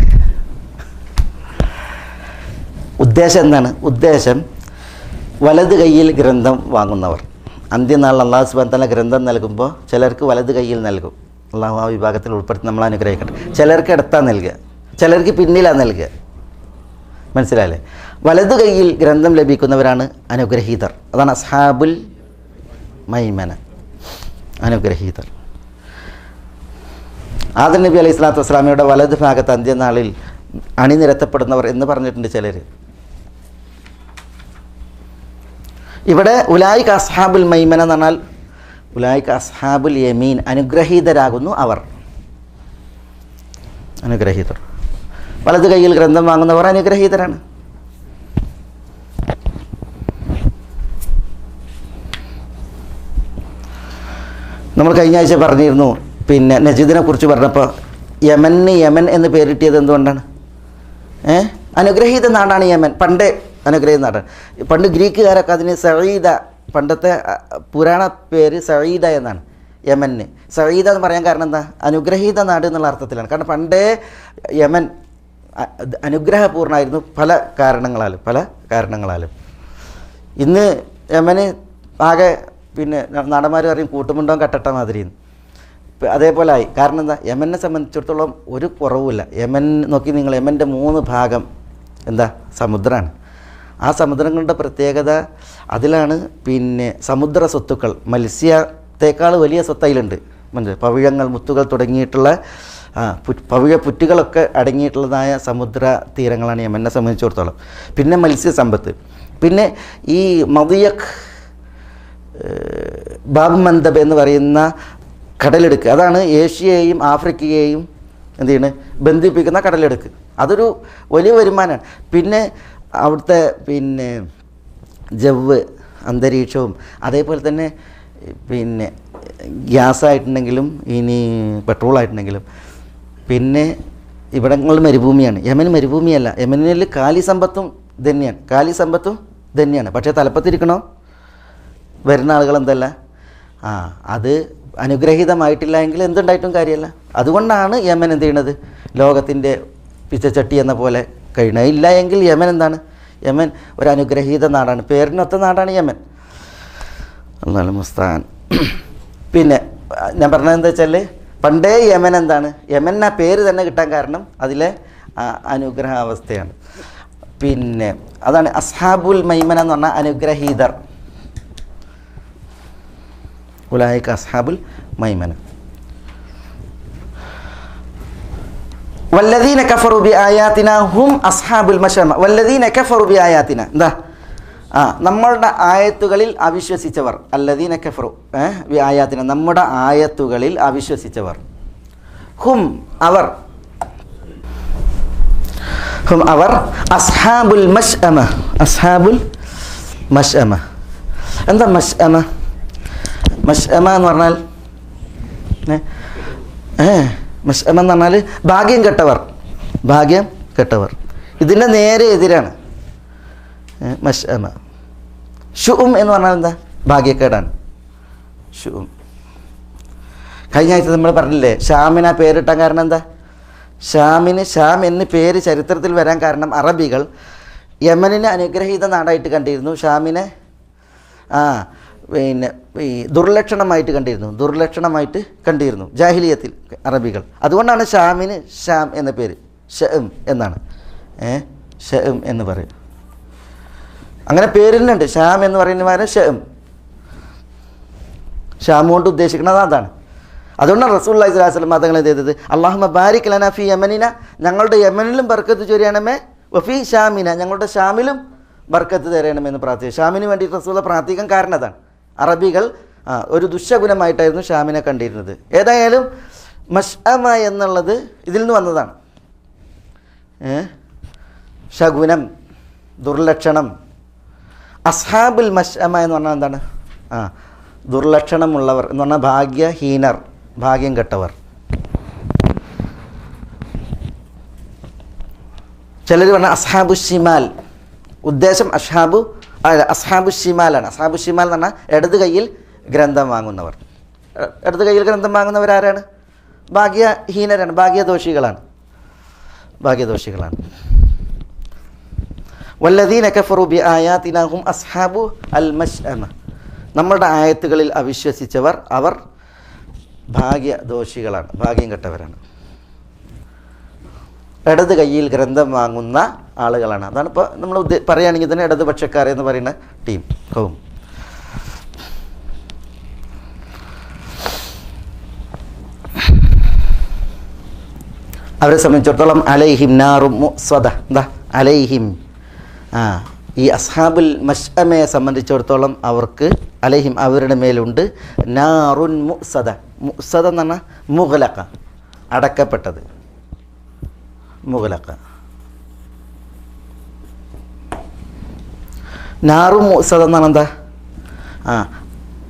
ഉദ്ദേശം എന്താണ്? ഉദ്ദേശം വലത് കയ്യിൽ ഗ്രന്ഥം വാങ്ങുന്നവർ. അന്ത്യനാൾ അള്ളാഹു സുബ്ഹാനഹു വ തആല ഗ്രന്ഥം നൽകുമ്പോൾ ചിലർക്ക് വലത് കയ്യിൽ നൽകും. അള്ളാഹു ആ വിഭാഗത്തിൽ ഉൾപ്പെടുത്തി നമ്മൾ അനുഗ്രഹിക്കട്ടെ. ചിലർക്ക് ഇടത്താൻ നൽകുക, ചിലർക്ക് പിന്നിലാണ് നൽകുക. മനസ്സിലായില്ലേ? വലത് കയ്യിൽ ഗ്രന്ഥം ലഭിക്കുന്നവരാണ് അനുഗ്രഹീതർ. അതാണ് അസ്ഹാബുൽ മൈമന, അനുഗ്രഹീതർ. ആദം നബി അലൈഹി സ്വലാത്തു വസ്സലാമയുടെ വലത് ഭാഗത്ത് അന്ത്യനാളിൽ അണിനിരത്തപ്പെടുന്നവർ എന്ന് പറഞ്ഞിട്ടുണ്ട് ചിലർ. ഇവിടെ ഉലായിക അസ്ഹാബുൽ മൈമന എന്ന് പറഞ്ഞാൽ ഉലായിക അസ്ഹാബുൽ യമീൻ, അനുഗ്രഹീതരാകുന്നു അവർ. അനുഗ്രഹീതർ, വലത് കയ്യിൽ ഗ്രന്ഥം വാങ്ങുന്നവർ അനുഗ്രഹീതരാണ്. നമ്മൾ കഴിഞ്ഞ ആഴ്ച പറഞ്ഞിരുന്നു, പിന്നെ നജിദിനെ കുറിച്ച് പറഞ്ഞപ്പോൾ യമൻ എന്ന് പേരിട്ടിയത് എന്തുകൊണ്ടാണ്? അനുഗ്രഹീത നാടാണ് യമൻ. പണ്ടേ അനുഗ്രഹീത നാടാണ്. പണ്ട് ഗ്രീക്കുകാരൊക്കെ അതിന് സഈദ, പണ്ടത്തെ പുരാണ പേര് സഈദ എന്നാണ് യമന്. സഈദ എന്ന് പറയാൻ കാരണം എന്താ? അനുഗ്രഹീത നാട് എന്നുള്ള അർത്ഥത്തിലാണ്. കാരണം പണ്ടേ യമൻ അനുഗ്രഹപൂർണ്ണമായിരുന്നു പല കാരണങ്ങളാലും. ഇന്ന് യമന് ആകെ പിന്നെ നടന്മാർ പറയും കൂട്ടുമുണ്ടോ കട്ടട്ട മാതിരി. അതേപോലെ ആയി. കാരണം എന്താ? യമനെ സംബന്ധിച്ചിടത്തോളം ഒരു കുറവുമില്ല. യമൻ നോക്കി നിങ്ങൾ, യമൻ്റെ 3 ഭാഗം എന്താ? സമുദ്രമാണ്. ആ സമുദ്രങ്ങളുടെ പ്രത്യേകത അതിലാണ്. പിന്നെ സമുദ്ര സ്വത്തുക്കൾ, മത്സ്യത്തേക്കാൾ വലിയ സ്വത്തയിലുണ്ട്. പവിഴങ്ങൾ, മുത്തുകൾ തുടങ്ങിയിട്ടുള്ള പവിഴ പുറ്റുകളൊക്കെ അടങ്ങിയിട്ടുള്ളതായ സമുദ്ര തീരങ്ങളാണ് യമനെ സംബന്ധിച്ചിടത്തോളം. പിന്നെ മത്സ്യസമ്പത്ത്, പിന്നെ ഈ മദിയഖ്, ബാബ് മന്ദബ് എന്ന് പറയുന്ന കടലെടുക്ക്, അതാണ് ഏഷ്യയെയും ആഫ്രിക്കയെയും എന്ത് ചെയ്യണ് ബന്ധിപ്പിക്കുന്ന കടലെടുക്ക്. അതൊരു വലിയ വരുമാനമാണ്. പിന്നെ അവിടുത്തെ പിന്നെ ജവ്, അന്തരീക്ഷവും, അതേപോലെ തന്നെ പിന്നെ ഗ്യാസായിട്ടുണ്ടെങ്കിലും ഇനി പെട്രോളായിട്ടുണ്ടെങ്കിലും. പിന്നെ ഇവിടങ്ങളിൽ മരുഭൂമിയാണ്. യമൻ മരുഭൂമിയല്ല. യമനിൽ കാലി സമ്പത്തും തന്നെയാണ്. പക്ഷേ തലപ്പത്തിരിക്കണോ വരുന്ന ആളുകൾ എന്തല്ല, അത് അനുഗ്രഹീതമായിട്ടില്ല എങ്കിൽ എന്തുണ്ടായിട്ടും കാര്യമല്ല. അതുകൊണ്ടാണ് യമൻ എന്ത് ചെയ്യണത്? ലോകത്തിൻ്റെ പിച്ചച്ചട്ടി എന്ന പോലെ കഴിയണത്. ഇല്ല എങ്കിൽ യമൻ എന്താണ്? യമൻ ഒരു അനുഗ്രഹീത നാടാണ്, പേരിനൊത്ത നാടാണ് യമൻ. അല്ലാഹു മുസ്തആൻ. പിന്നെ ഞാൻ പറഞ്ഞത് എന്താ വെച്ചാൽ, പണ്ടേ യമൻ എന്താണ്? യമൻ ആ പേര് തന്നെ കിട്ടാൻ കാരണം അതിലെ അനുഗ്രഹാവസ്ഥയാണ്. പിന്നെ അതാണ് അസ്ഹാബുൽ മൈമന എന്ന് പറഞ്ഞാൽ അനുഗ്രഹീതർ. ഉലൈക അസ്ഹാബുൽ മൈമന. വല്ലദീന കഫറു ബിആയാതിന ഹും അസ്ഹാബുൽ മശഅമ. വല്ലദീന കഫറു ബിആയാതിന എന്താ? നമ്മളുടെ ആയത്തുകളിൽ അവിശ്വസിച്ചവർ. അല്ലദീന കഫറു ബിആയാതിന, നമ്മുടെ ആയത്തുകളിൽ അവിശ്വസിച്ചവർ. ഹും അവർ അസ്ഹാബുൽ മശ്അമ. അസ്ഹാബുൽ മശ്അമ എന്താ? മശ്അമ എന്ന് പറഞ്ഞാൽ മശ്അമ എന്ന് പറഞ്ഞാൽ ഭാഗ്യം കെട്ടവർ. ഇതിൻ്റെ നേരെ എതിരാണ് മശ്അമ. ഷുഉം എന്ന് പറഞ്ഞാൽ എന്താ? ഭാഗ്യക്കേടാണ് ഷുഉം. കഴിഞ്ഞ ആഴ്ച നമ്മൾ പറഞ്ഞില്ലേ ഷാമിന് ആ പേരിട്ടാൻ കാരണം എന്താ? ഷാം എന്ന് പേര് ചരിത്രത്തിൽ വരാൻ കാരണം അറബികൾ യമനിനെ അനുഗ്രഹീത നാടായിട്ട് കണ്ടിരുന്നു, ഷാമിനെ പിന്നെ ഈ ദുർലക്ഷണമായിട്ട് കണ്ടിരുന്നു ജാഹിലിയത്തിൽ അറബികൾ. അതുകൊണ്ടാണ് ഷാമിന് ഷാം എന്ന പേര്. ഷഅം എന്നാണ്, ഷഅം എന്ന് പറയും. അങ്ങനെ പേരിലുണ്ട്. ഷാം എന്ന് പറയുന്ന പകരം ഷാം കൊണ്ട് ഉദ്ദേശിക്കുന്നത് അതാണ്. അതുകൊണ്ടാണ് റസൂലുള്ളാഹി സ്വല്ലല്ലാഹു അലൈഹി വസല്ലം തങ്ങൾ എന്ത് ചെയ്തത്? അല്ലാഹുമ്മ ബാരിക് ലനാ ഫീ യമനിന, ഞങ്ങളുടെ യമനിലും ബർക്കത്ത് ചൊരിയണമേ, വഫീ ഷാമിന, ഞങ്ങളുടെ ഷാമിലും ബർക്കത്ത് തരയണമെന്ന് പ്രാർത്ഥിച്ചു. ഷാമിന് വേണ്ടി റസൂൽ പ്രാർത്ഥിക്കാൻ കാരണം അതാണ്. അറബികൾ ഒരു ദുശ്ശകുനമായിട്ടായിരുന്നു ഷാമിനെ കണ്ടിരുന്നത്. ഏതായാലും മശ്അമ എന്നുള്ളത് ഇതിൽ നിന്ന് വന്നതാണ്. ശകുനം, ദുർലക്ഷണം. അസ്ഹാബുൽ മശ്അമ എന്ന് പറഞ്ഞാൽ എന്താണ്? ദുർലക്ഷണമുള്ളവർ എന്ന് പറഞ്ഞാൽ ഭാഗ്യഹീനർ, ഭാഗ്യം കെട്ടവർ. ചിലർ പറഞ്ഞാൽ അസ്ഹാബു ഷിമാൽ, ഉദ്ദേശം അസ്ഹാബു ഷിമാലാണ്. അസ്ഹാബു ഷിമാൽ എന്ന് പറഞ്ഞാൽ ഇടത് കയ്യിൽ ഗ്രന്ഥം വാങ്ങുന്നവർ. ഇടത് കയ്യിൽ ഗ്രന്ഥം വാങ്ങുന്നവർ ആരാണ്? ഭാഗ്യഹീനരാണ്, ഭാഗ്യദോഷികളാണ്. വല്ലദീന കഫറു ബിആയാതിനാ ഹും അസ്ഹാബു അൽ മശ്അമ, നമ്മളുടെ ആയത്തുകളിൽ അവിശ്വസിച്ചവർ അവർ ഭാഗ്യദോഷികളാണ്, ഭാഗ്യം കെട്ടവരാണ്, ഇടത് കയ്യിൽ ഗ്രന്ഥം വാങ്ങുന്ന ആളുകളാണ്. അതാണ് ഇപ്പോൾ നമ്മൾ പറയുകയാണെങ്കിൽ തന്നെ ഇടതുപക്ഷക്കാർ എന്ന് പറയുന്ന ടീം കൗം. അവരെ സംബന്ധിച്ചിടത്തോളം അലൈഹിം നാറും മുസ്വദ. എന്താ അലൈഹിം? ഈ അസ്ഹാബുൽ മശ്അമയെ സംബന്ധിച്ചിടത്തോളം അവർക്ക് അലൈഹിം അവരുടെ മേലുണ്ട് നാറുൻ മുസ്സദ. മുസ്സദ എന്ന് പറഞ്ഞാൽ മുഗ്ലഖ, അടക്കപ്പെട്ടത്. മുഗ്ലഖ നാറും മുസ്സദ എന്ന് പറഞ്ഞാൽ എന്താ?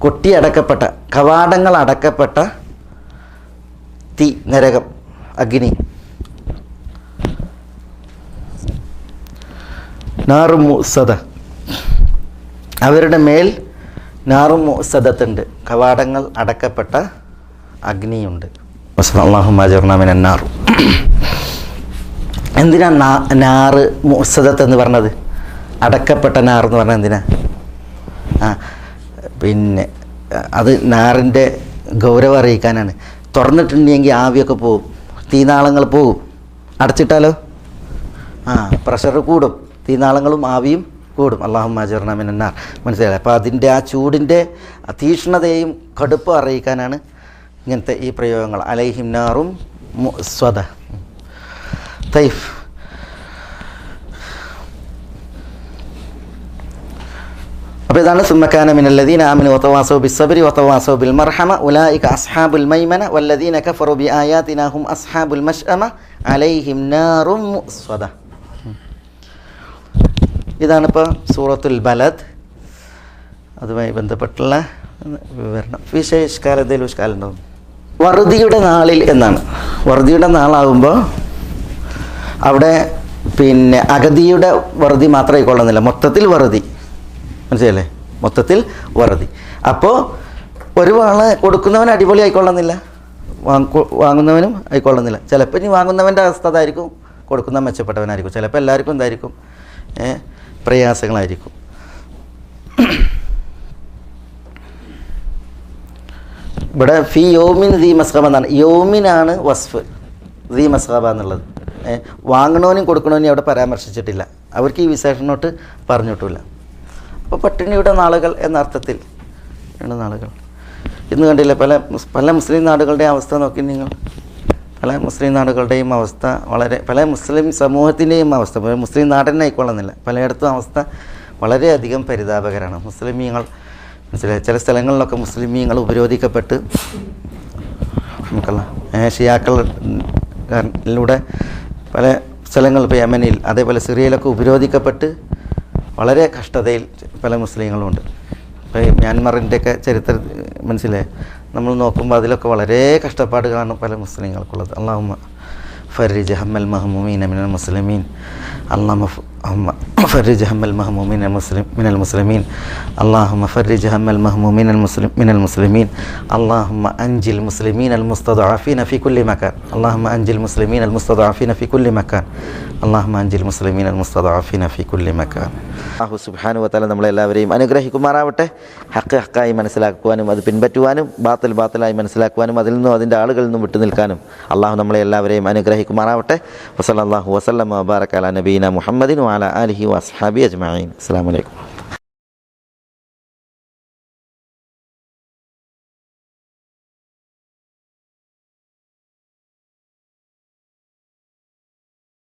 കൊട്ടി അടക്കപ്പെട്ട, കവാടങ്ങൾ അടക്കപ്പെട്ട തീ, നരകം, അഗ്നി. നാറും മുസദ, അവരുടെ മേൽ നാറും മുസദത്തുണ്ട്, കവാടങ്ങൾ അടക്കപ്പെട്ട അഗ്നിയുണ്ട്. അല്ലാഹുമ്മ. എന്തിനാ നാറ് മുസദത്ത് എന്ന് പറഞ്ഞത്? അടക്കപ്പെട്ട നാർ എന്ന് പറഞ്ഞാൽ എന്തിനാ? പിന്നെ അത് നാറിൻ്റെ ഗൗരവം അറിയിക്കാനാണ്. തുറന്നിട്ടുണ്ടെങ്കിൽ ആവിയൊക്കെ പോവും, തീനാളങ്ങൾ പോവും. അടച്ചിട്ടാലോ പ്രഷർ കൂടും, തീനാളങ്ങളും ആവിയും കൂടും. അല്ലാഹുമ്മ അജിർനാ മിനന്നാർ. മനസ്സിലായി? അപ്പോൾ അതിൻ്റെ ആ ചൂടിൻ്റെ തീക്ഷ്ണതയും കടുപ്പം അറിയിക്കാനാണ് ഇങ്ങനത്തെ ഈ പ്രയോഗങ്ങൾ. അലൈഹിം നാറും മുസ്വദ. തൈഫ്. അപ്പോൾ ഇതാണ് സുമ്മക്കാന മിനല്ലദീന ആമനു വതവാസൗ ബിസ്സബ്രി വതവാസൗ ബിൽ മർഹമ ഉലൈക അസ്ഹാബുൽ മൈമന വല്ലദീന കഫറു ബിആയാതിനാ ഹും അസ്ഹാബുൽ മശ്അമ അലൈഹിം നാറും മുസ്വദ. ഇതാണിപ്പോൾ സൂറത്തുൽ ബലദ്, അതുമായി ബന്ധപ്പെട്ടുള്ള വിവരണം. വിശേഷകാലം എന്തെങ്കിലും വിഷ്കാലുണ്ടാവും. വറുതിയുടെ നാളിൽ എന്നാണ്. വറുതിയുടെ നാളാകുമ്പോൾ അവിടെ പിന്നെ അഗതിയുടെ വറുതി മാത്രമേ കൊള്ളുന്നില്ല, മൊത്തത്തിൽ വറുതി. മനസ്സിലല്ലേ? മൊത്തത്തിൽ വറുതി. അപ്പോൾ ഒരു വാള കൊടുക്കുന്നവൻ അടിപൊളി ആയിക്കൊള്ളുന്നില്ല, വാങ്ങുന്നവനും ആയിക്കൊള്ളുന്നില്ല. ചിലപ്പോൾ ഇനി വാങ്ങുന്നവൻ്റെ അവസ്ഥ അതായിരിക്കും, കൊടുക്കുന്ന മെച്ചപ്പെട്ടവനായിരിക്കും. ചിലപ്പോൾ എല്ലാവർക്കും എന്തായിരിക്കും? പ്രയാസങ്ങളായിരിക്കും. ഇവിടെ ഫി യോമിൻ ദീ മസ്ഹബ എന്നാണ്. യോമിനാണ് വസ്ഫ്, ദീ മസ്ഹബ എന്നുള്ളത്. വാങ്ങണവനും കൊടുക്കണവനും അവിടെ പരാമർശിച്ചിട്ടില്ല, അവർക്ക് ഈ വിശേഷണോട്ട് പറഞ്ഞിട്ടില്ല. അപ്പോൾ പട്ടിണിയുടെ നാളുകൾ എന്ന അർത്ഥത്തിൽ നാളുകൾ ഇന്ന് കണ്ടില്ല. പല മുസ്ലിം നാടുകളുടെയും അവസ്ഥ നോക്കി നിങ്ങൾ. പല മുസ്ലിം നാടുകളുടെയും അവസ്ഥ വളരെ, പല മുസ്ലിം സമൂഹത്തിൻ്റെയും അവസ്ഥ, മുസ്ലിം നാടിനെ ആയിക്കൊള്ളുന്നില്ല, പലയിടത്തും അവസ്ഥ വളരെയധികം പരിതാപകരമാണ്. മുസ്ലിമീങ്ങൾ മനസ്സിലായി, ചില സ്ഥലങ്ങളിലൊക്കെ മുസ്ലിമീങ്ങൾ ഉപരോധിക്കപ്പെട്ട് നമുക്കുള്ള ഷിയാക്കളിലൂടെ പല സ്ഥലങ്ങളിൽ, ഇപ്പോൾ യമനിൽ അതേപോലെ സിറിയയിലൊക്കെ ഉപരോധിക്കപ്പെട്ട് വളരെ കഷ്ടതയിൽ പല മുസ്ലിങ്ങളുണ്ട്. ഇപ്പോൾ മ്യാൻമറിൻ്റെയൊക്കെ ചരിത്രം മനസ്സിലായി നമ്മൾ നോക്കുമ്പോൾ അതിലൊക്കെ വളരെ കഷ്ടപ്പാടുകളാണ് പല മുസ്ലിങ്ങൾക്കുള്ളത്. അല്ലാഹുമ്മ ഫർരിജ് ഹമ്മൽ മഹ്മൂമീന മിനൽ മുസ്ലിമീൻ. അല്ലാഹുമ്മ ഫർരിജ് ഹമ്മൽ മഹ്മൂമീന മിനൽ മുസ്ലിമീൻ. അല്ലാഹുമ്മ ഫർരിജ് ഹമ്മൽ മഹ്മൂമീന മിനൽ മുസ്ലിമീൻ. അല്ലാഹുമ്മ അൻജിൽ മുസ്ലിമീൻ അൽ മുസ്തദഅഫീന ഫി കുല്ലി മകാൻ. അല്ലാഹുമ്മ അൻജിൽ മുസ്ലിമീൻ അൽ മുസ്തദഅഫീന ഫി കുല്ലി മകാൻ. അല്ലാഹുമ്മ അൻജിൽ മുസ്ലിമീൻ അൽ മുസ്തദഅഫീന ഫി കുല്ലി മകാൻ. അല്ലാഹു സുബ്ഹാനഹു വ തആല നമ്മളെല്ലാവരെയും അനുഗ്രഹിക്കുമാറാവട്ടെ. ഹഖ് ഹഖായി മനസ്സിലാക്കുവാനും അത് പിൻപറ്റുവാനും ബാത്തിൽ ബാത്തിലായി മനസ്സിലാക്കുവാനും അതിൽ നിന്നും അതിൻ്റെ ആളുകളിൽ നിന്നും വിട്ടു നിൽക്കാനും അള്ളാഹു നമ്മളെ എല്ലാവരെയും അനുഗ്രഹിക്കുമാറാവട്ടെ. വസല്ലല്ലാഹു വസല്ലമ വബാറക അലാ നബീന മുഹമ്മദിൻ വഅലാ ആലിഹി വഅസ്ഹാബിഹി അജ്മഈൻ. അസ്സലാമു അലൈക്കും.